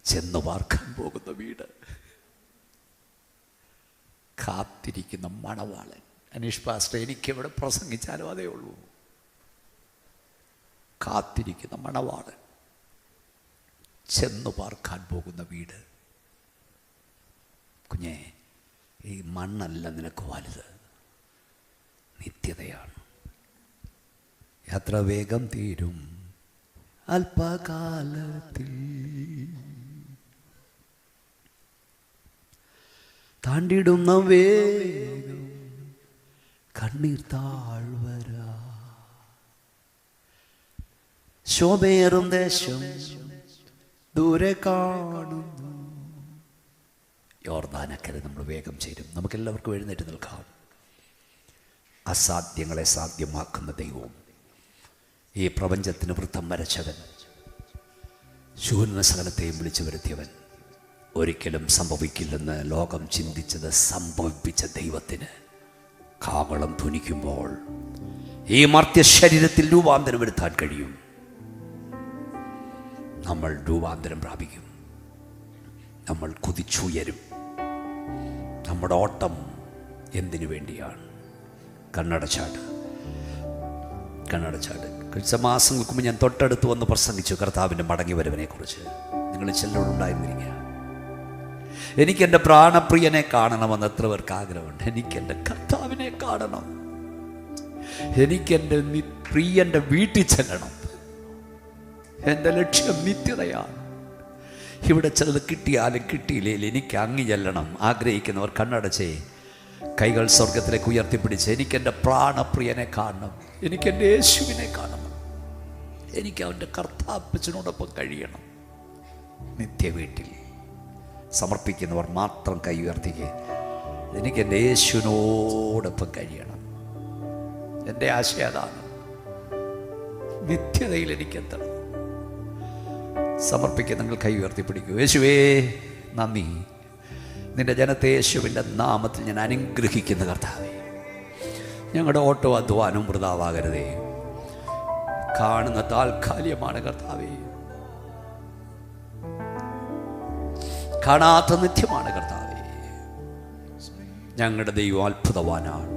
ചെന്നു പാർക്കാൻ പോകുന്ന വീട്, കാത്തിരിക്കുന്ന മണവാളൻ. അനീഷ് പാസ്റ്റർ എനിക്കെവിടെ പ്രസംഗിച്ചാലും അതേ ഉള്ളൂ. കാത്തിരിക്കുന്ന മണവാളൻ, ചെന്നു പാർക്കാൻ പോകുന്ന വീട്. കുഞ്ഞേ, ഈ മണ്ണല്ല നിനക്ക് വലുത്, നിത്യതയാണ്. യാത്ര വേഗം തീരും അല്പകാലത്തിൽ, താണ്ടിടുന്ന വേഗം കണ്ണീർ താഴ്വരാ, ശോഭേറും ദേശം ദൂരെ കാണുന്നു. യോർദാനക്കരെ നമ്മൾ വേഗം ചേരും. നമുക്കെല്ലാവർക്കും എഴുന്നേറ്റ് നിൽക്കാം. അസാധ്യങ്ങളെ സാധ്യമാക്കുന്ന ദൈവവും, ഈ പ്രപഞ്ചത്തിന് വൃത്തം വരച്ചവൻ, ശൂന്യ സകലത്തെയും വിളിച്ചു വരുത്തിയവൻ, ഒരിക്കലും സംഭവിക്കില്ലെന്ന് ലോകം ചിന്തിച്ചത് സംഭവിപ്പിച്ച ദൈവത്തിന് കാവളം ധ്വനിക്കുമ്പോൾ ഈ മർത്യ ശരീരത്തിൽ രൂപാന്തരം വരുത്താൻ കഴിയും. നമ്മൾ രൂപാന്തരം പ്രാപിക്കും. നമ്മൾ കുതിച്ചുയരും. നമ്മുടെ ഓട്ടം എന്തിനു വേണ്ടിയാണ്? കണ്ണടച്ചാട്. കഴിഞ്ഞ മാസങ്ങൾക്ക് മുമ്പ് ഞാൻ തൊട്ടടുത്ത് വന്ന് പ്രസംഗിച്ചു കർത്താവിൻ്റെ മടങ്ങി വരവിനെ കുറിച്ച്. നിങ്ങൾ ചിലരോടുണ്ടായിരുന്നിരിക്കുക. എനിക്കെൻ്റെ പ്രാണപ്രിയനെ കാണണമെന്ന് എത്ര പേർക്ക് ആഗ്രഹമുണ്ട്? എനിക്കെൻ്റെ കർത്താവിനെ കാണണം. എനിക്കെൻ്റെ പ്രിയൻ്റെ വീട്ടിൽ ചെല്ലണം. എൻ്റെ ലക്ഷ്യം നിത്യതയാണ്. ഇവിടെ ചിലത് കിട്ടിയാലും കിട്ടിയില്ലേലും എനിക്ക് അങ്ങ് ചെല്ലണം. ആഗ്രഹിക്കുന്നവർ കണ്ണടച്ചേ, കൈകൾ സ്വർഗത്തിലേക്ക് ഉയർത്തിപ്പിടിച്ച്, എനിക്കെൻ്റെ പ്രാണപ്രിയനെ കാണണം, എനിക്കെൻ്റെ യേശുവിനെ കാണണം, എനിക്ക് അവൻ്റെ കർത്താപ്പച്ചനോടൊപ്പം കഴിയണം. നിത്യ വീട്ടിൽ സമർപ്പിക്കുന്നവർ മാത്രം കൈ ഉയർത്തിക്കുക. എനിക്കെൻ്റെ യേശുവിനോടൊപ്പം കഴിയണം. എൻ്റെ ആശയം അതാണ്. നിത്യതയിൽ എനിക്കെത്തണം. സമർപ്പിക്കുക. നിങ്ങൾ കൈ ഉയർത്തിപ്പിടിക്കൂ. യേശുവേ നന്ദി. നിന്റെ ജനത്തെ യേശുവിൻ്റെ നാമത്തിൽ ഞാൻ അനുഗ്രഹിക്കുന്ന കർത്താവേ, ഞങ്ങളുടെ ഓട്ടോ അധ്വാനം വൃതാവാകരുതേ. കാണുന്ന താൽക്കാലികമാണ് കർത്താവേ, കാണാത്ത നിത്യമാണ് കർത്താവേ. ഞങ്ങളുടെ ദൈവം അത്ഭുതവാനാണ്,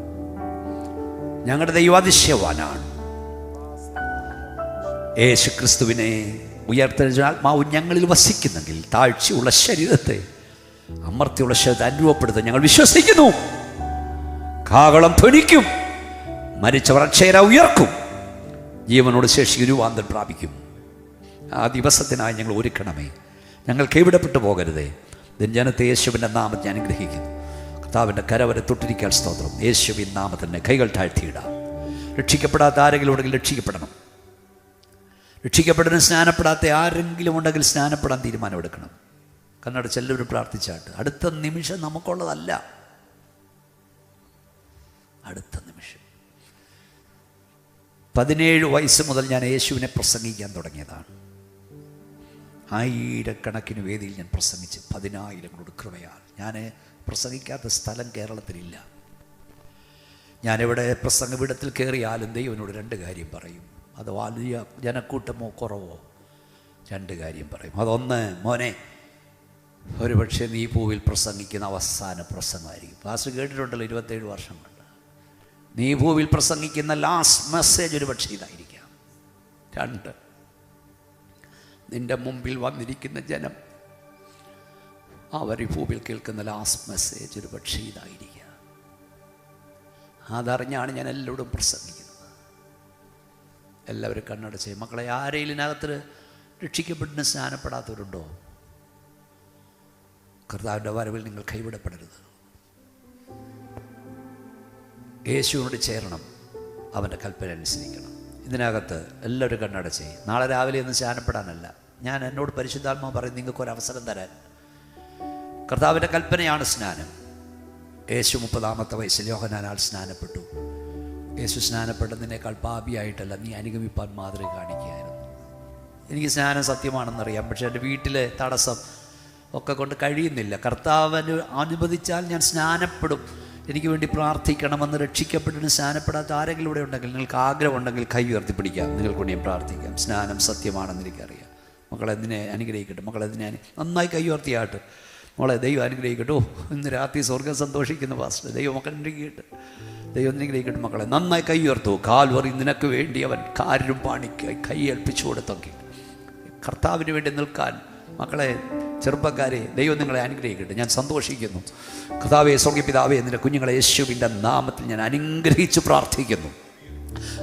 ഞങ്ങളുടെ ദൈവം അതിശയവാനാണ്. യേശു ക്രിസ്തുവിനെ ഉയർത്തെഴുന്ന ആത്മാവ് ഞങ്ങളിൽ വസിക്കുന്നെങ്കിൽ താഴ്ചയുള്ള ശരീരത്തെ അമർത്തിയുള്ള ശരീരത്തെ അനുഭവപ്പെടുത്താൻ ഞങ്ങൾ വിശ്വസിക്കുന്നു. കാഹളം ധ്വനിക്കും, മരിച്ചവർ അക്ഷയര ഉയർക്കും, ജീവനോട് ശേഷി രൂപാന്തരം പ്രാപിക്കും. ആ ദിവസത്തിനായി ഞങ്ങൾ ഒരുക്കണമേ. ഞങ്ങൾ കൈവിടപ്പെട്ടു പോകരുതേ. ജനത്തെ യേശുവിൻ്റെ നാമത്തെ ഞാൻ അനുഗ്രഹിക്കുന്നു. കർത്താവിൻ്റെ കരവരെ തൊട്ടിരിക്കാൻ സ്തോത്രം. യേശുവിൻ നാമത്തിൻ്റെ കൈകൾ താഴ്ത്തിയിടാം. രക്ഷിക്കപ്പെടാത്ത ആരെങ്കിലും ഉണ്ടെങ്കിൽ രക്ഷിക്കപ്പെടണം. രക്ഷിക്കപ്പെടുന്ന സ്നാനപ്പെടാത്ത ആരെങ്കിലും ഉണ്ടെങ്കിൽ സ്നാനപ്പെടാൻ തീരുമാനമെടുക്കണം. കണ്ണടച്ച് എല്ലാവരും പ്രാർത്ഥിച്ചാട്ട്. അടുത്ത നിമിഷം നമുക്കുള്ളതല്ല. അടുത്ത നിമിഷം 17 വയസ്സ് മുതൽ ഞാൻ യേശുവിനെ പ്രസംഗിക്കാൻ തുടങ്ങിയതാണ്. ആയിരക്കണക്കിന് വേദിയിൽ ഞാൻ പ്രസംഗിച്ച് 10,000 കൃപയാൽ. ഞാൻ പ്രസംഗിക്കാത്ത സ്ഥലം കേരളത്തിലില്ല. ഞാനിവിടെ പ്രസംഗപീഠത്തിൽ കയറിയാലും ദൈവനോട് 2 കാര്യം പറയും. അത് വലിയ ജനക്കൂട്ടമോ കുറവോ 2 കാര്യം പറയും. അതൊന്ന്, മോനെ, ഒരുപക്ഷെ നീ ഭൂവിൽ പ്രസംഗിക്കുന്ന അവസാന പ്രസംഗമായിരിക്കും. പാസ്റ്റർ കേട്ടിട്ടുണ്ടല്ലോ 27 വർഷം കൊണ്ട്. നീ ഭൂവിൽ പ്രസംഗിക്കുന്ന ലാസ്റ്റ് മെസ്സേജ് ഒരുപക്ഷെ ഇതായിരിക്കാം. 2, നിൻ്റെ മുമ്പിൽ വന്നിരിക്കുന്ന ജനം അവർ ഈ ഭൂവിൽ കേൾക്കുന്ന ലാസ്റ്റ് മെസ്സേജ് ഒരുപക്ഷെ ഇതായിരിക്കാം. അതറിഞ്ഞാണ് ഞാൻ എല്ലാവരോടും പ്രസംഗിക്കുന്നത്. എല്ലാവരും കണ്ണടച്ച്. മക്കളെ, ആരെങ്കിലും ഇതിനകത്ത് രക്ഷിക്കപ്പെട്ടിന് സ്നാനപ്പെടാത്തവരുണ്ടോ? കർത്താവിൻ്റെ വരവിൽ നിങ്ങൾ കൈവിടപ്പെടരുത്. യേശുവിനോട് ചേരണം, അവൻ്റെ കൽപ്പന അനുസരിക്കണം. ഇതിനകത്ത് എല്ലാവരും കണ്ണടച്ച്. നാളെ രാവിലെ ഒന്നും സ്നാനപ്പെടാനല്ല. ഞാൻ എന്നോട് പരിശുദ്ധാത്മാവ് പറയും നിങ്ങൾക്കൊരവസരം തരാൻ. കർത്താവിൻ്റെ കൽപ്പനയാണ് സ്നാനം. യേശു 30-ാമത്തെ വയസ്സിൽ യോഹന്നാനാൽ സ്നാനപ്പെട്ടു. യേശു സ്നാനപ്പെട്ടതിനേക്കാൾ പാപിയായിട്ടല്ല, നീ അനുഗമിപ്പാൻ മാതൃക കാണിക്കുകയായിരുന്നു. എനിക്ക് സ്നാനം സത്യമാണെന്നറിയാം, പക്ഷേ എൻ്റെ വീട്ടിലെ തടസ്സം ഒക്കെ കൊണ്ട് കഴിയുന്നില്ല. കർത്താവിന് അനുവദിച്ചാൽ ഞാൻ സ്നാനപ്പെടും. എനിക്ക് വേണ്ടി പ്രാർത്ഥിക്കണമെന്ന് രക്ഷിക്കപ്പെട്ടിട്ട് സ്നാനപ്പെടാത്ത ആരെങ്കിലും ഇവിടെ ഉണ്ടെങ്കിൽ, നിങ്ങൾക്ക് ആഗ്രഹമുണ്ടെങ്കിൽ കൈ ഉയർത്തിപ്പിടിക്കാം. നിങ്ങൾക്ക് വേണ്ടി ഞാൻ പ്രാർത്ഥിക്കാം. സ്നാനം സത്യമാണെന്ന് എനിക്കറിയാം. മക്കളെ, ഇതിനെ അനുഗ്രഹിക്കട്ടെ. മക്കളെ, ഇതിനെ നന്നായി കൈ ഉയർത്തിയാട്ട്. മോളെ, ദൈവം അനുഗ്രഹിക്കട്ടോ. ഇന്ന് രാത്രി സ്വർഗ്ഗം സന്തോഷിക്കുന്ന പാസ്റ്റർ, ദൈവം മക്കൾ അനുഗ്രഹിക്കട്ടെ. ദൈവം അനുഗ്രഹിക്കട്ടെ. മക്കളെ, നന്നായി കൈ ഉയർത്തു. കാൽവറി നിനക്ക് വേണ്ടി അവൻ കാര്യം പാണിക്ക് കൈ ഏൽപ്പിച്ചു കൊടുത്തൊക്കെ കർത്താവിന് വേണ്ടി നിൽക്കാൻ. മക്കളെ, ചെറുപ്പക്കാരെ, ദൈവം നിങ്ങളെ അനുഗ്രഹിക്കട്ടെ. ഞാൻ സന്തോഷിക്കുന്നു. കർത്താവേ, സ്വർഗ്ഗപിതാവേ, നിന്റെ കുഞ്ഞുങ്ങളെ യേശുവിൻ്റെ നാമത്തിൽ ഞാൻ അനുഗ്രഹിച്ച് പ്രാർത്ഥിക്കുന്നു.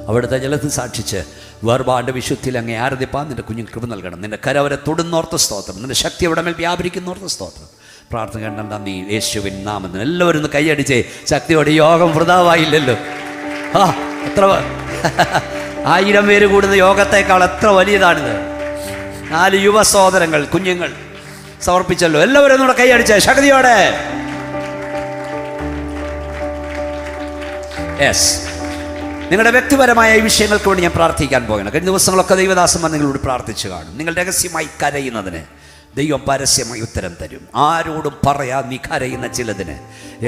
അവിടുത്തെ ജലത്തിൽ സാക്ഷിച്ച് വേർപാട് വിശുദ്ധിയിൽ അങ്ങേ ആരാധിപ്പാൻ നിന്റെ കുഞ്ഞുങ്ങൾ കൃപ നൽകണം. നിന്റെ കരവരെ തൊടുന്നോർത്ത് സ്തോത്രം. നിന്റെ ശക്തി അവിടെ മേൽ വ്യാപരിക്കുന്നോർത്ത് സ്തോത്രം. പ്രാർത്ഥന കണ്ട നീ യേശുവിൻ നാമത്തിൽ എല്ലാവരും ഒന്ന് കൈയടിച്ചേ. ശക്തിയോടെ യോഗം വൃതാവായില്ലല്ലോ. എത്ര 1000 പേര് കൂടുന്ന യോഗത്തേക്കാൾ എത്ര വലിയതാണിത്. 4 യുവ സഹോദരങ്ങൾ, കുഞ്ഞുങ്ങൾ സമർപ്പിച്ചല്ലോ. എല്ലാവരും ഒന്നുകൂടെ കൈയടിച്ചേ ശക്തിയോടെ. യെസ്, നിങ്ങളുടെ വ്യക്തിപരമായ ഈ വിഷയങ്ങൾക്ക് വേണ്ടി ഞാൻ പ്രാർത്ഥിക്കാൻ പോകണം. കഴിഞ്ഞ ദിവസങ്ങളൊക്കെ ദൈവദാസന്മാർ നിങ്ങളോട് പ്രാർത്ഥിച്ചു കാണും. നിങ്ങൾ രഹസ്യമായി കരയുന്നതിന് ദൈവം പരസ്യമായി ഉത്തരം തരും. ആരോടും പറയാൻ നീ കരയുന്ന ചിലതിന്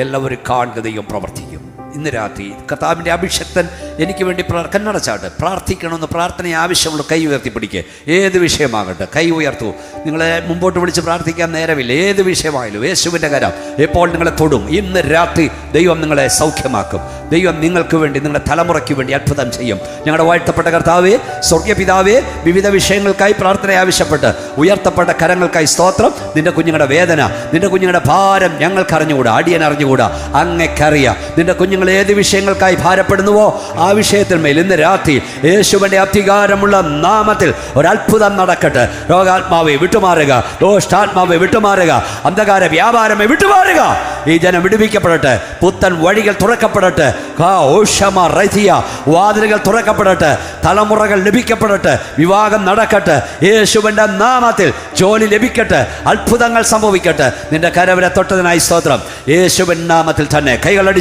എല്ലാവരും കാണുക ദൈവം പ്രവർത്തിക്കും. ഇന്ന് രാത്രി കർത്താവിൻ്റെ അഭിഷക്തൻ എനിക്ക് വേണ്ടി കണ്ണടച്ചാട്ട് പ്രാർത്ഥിക്കണമെന്ന് പ്രാർത്ഥന ആവശ്യമുള്ള കൈ ഉയർത്തിപ്പിടിക്കുക. ഏത് വിഷയമാകട്ടെ കൈ ഉയർത്തൂ. നിങ്ങളെ മുമ്പോട്ട് വിളിച്ച് പ്രാർത്ഥിക്കാൻ നേരമില്ല. ഏത് വിഷയമായാലും യേശുവിൻ്റെ കരം ഇപ്പോൾ നിങ്ങളെ തൊടും. ഇന്ന് രാത്രി ദൈവം നിങ്ങളെ സൗഖ്യമാക്കും. ദൈവം നിങ്ങൾക്ക് വേണ്ടി, നിങ്ങളുടെ തലമുറയ്ക്ക് വേണ്ടി അത്ഭുതം ചെയ്യും. ഞങ്ങളുടെ വാഴ്ത്തപ്പെട്ട കർത്താവേ, സ്വർഗ്ഗ പിതാവേ, വിവിധ വിഷയങ്ങൾക്കായി പ്രാർത്ഥന ആവശ്യപ്പെട്ട് ഉയർത്തപ്പെട്ട കരങ്ങൾക്കായി സ്തോത്രം. നിന്റെ കുഞ്ഞുങ്ങളുടെ വേദന, നിന്റെ കുഞ്ഞുങ്ങളുടെ ഭാരം ഞങ്ങൾക്ക് അറിഞ്ഞുകൂടാ, അടിയൻ അറിഞ്ഞുകൂടാ, അങ്ങേക്കറിയാം. നിന്റെ കുഞ്ഞുങ്ങൾ ഏത് വിഷയങ്ങൾക്കായി ഭാരപ്പെടുന്നുവോ ആ വിഷയത്തിന്മേൽ ഇന്ന് രാത്രി യേശുവിൻ്റെ അധികാരമുള്ള നാമത്തിൽ ഒരത്ഭുതം നടക്കട്ടെ. രോഗാത്മാവെ വിട്ടുമാറുക, ദോഷ്ടാത്മാവെ വിട്ടുമാറുക, അന്ധകാര വ്യാപാരമേ വിട്ടുമാറുക. ഈ ജനം വിടുവിക്കപ്പെടട്ടെ. പുത്തൻ വഴികൾ തുറക്കപ്പെടട്ടെ. വാതിലുകൾ തുറക്കപ്പെടട്ടെ. തലമുറകൾ ലഭിക്കപ്പെടട്ടെ. വിവാഹം നടക്കട്ടെ. യേശുവിൻ്റെ നാമത്തിൽ ജോലി ലഭിക്കട്ടെ. അത്ഭുതങ്ങൾ സംഭവിക്കട്ടെ. നിന്റെ കരവരെ തൊട്ടതിനായി സ്തോത്രം. യേശുവിൻ നാമത്തിൽ തന്നെ കൈകളടി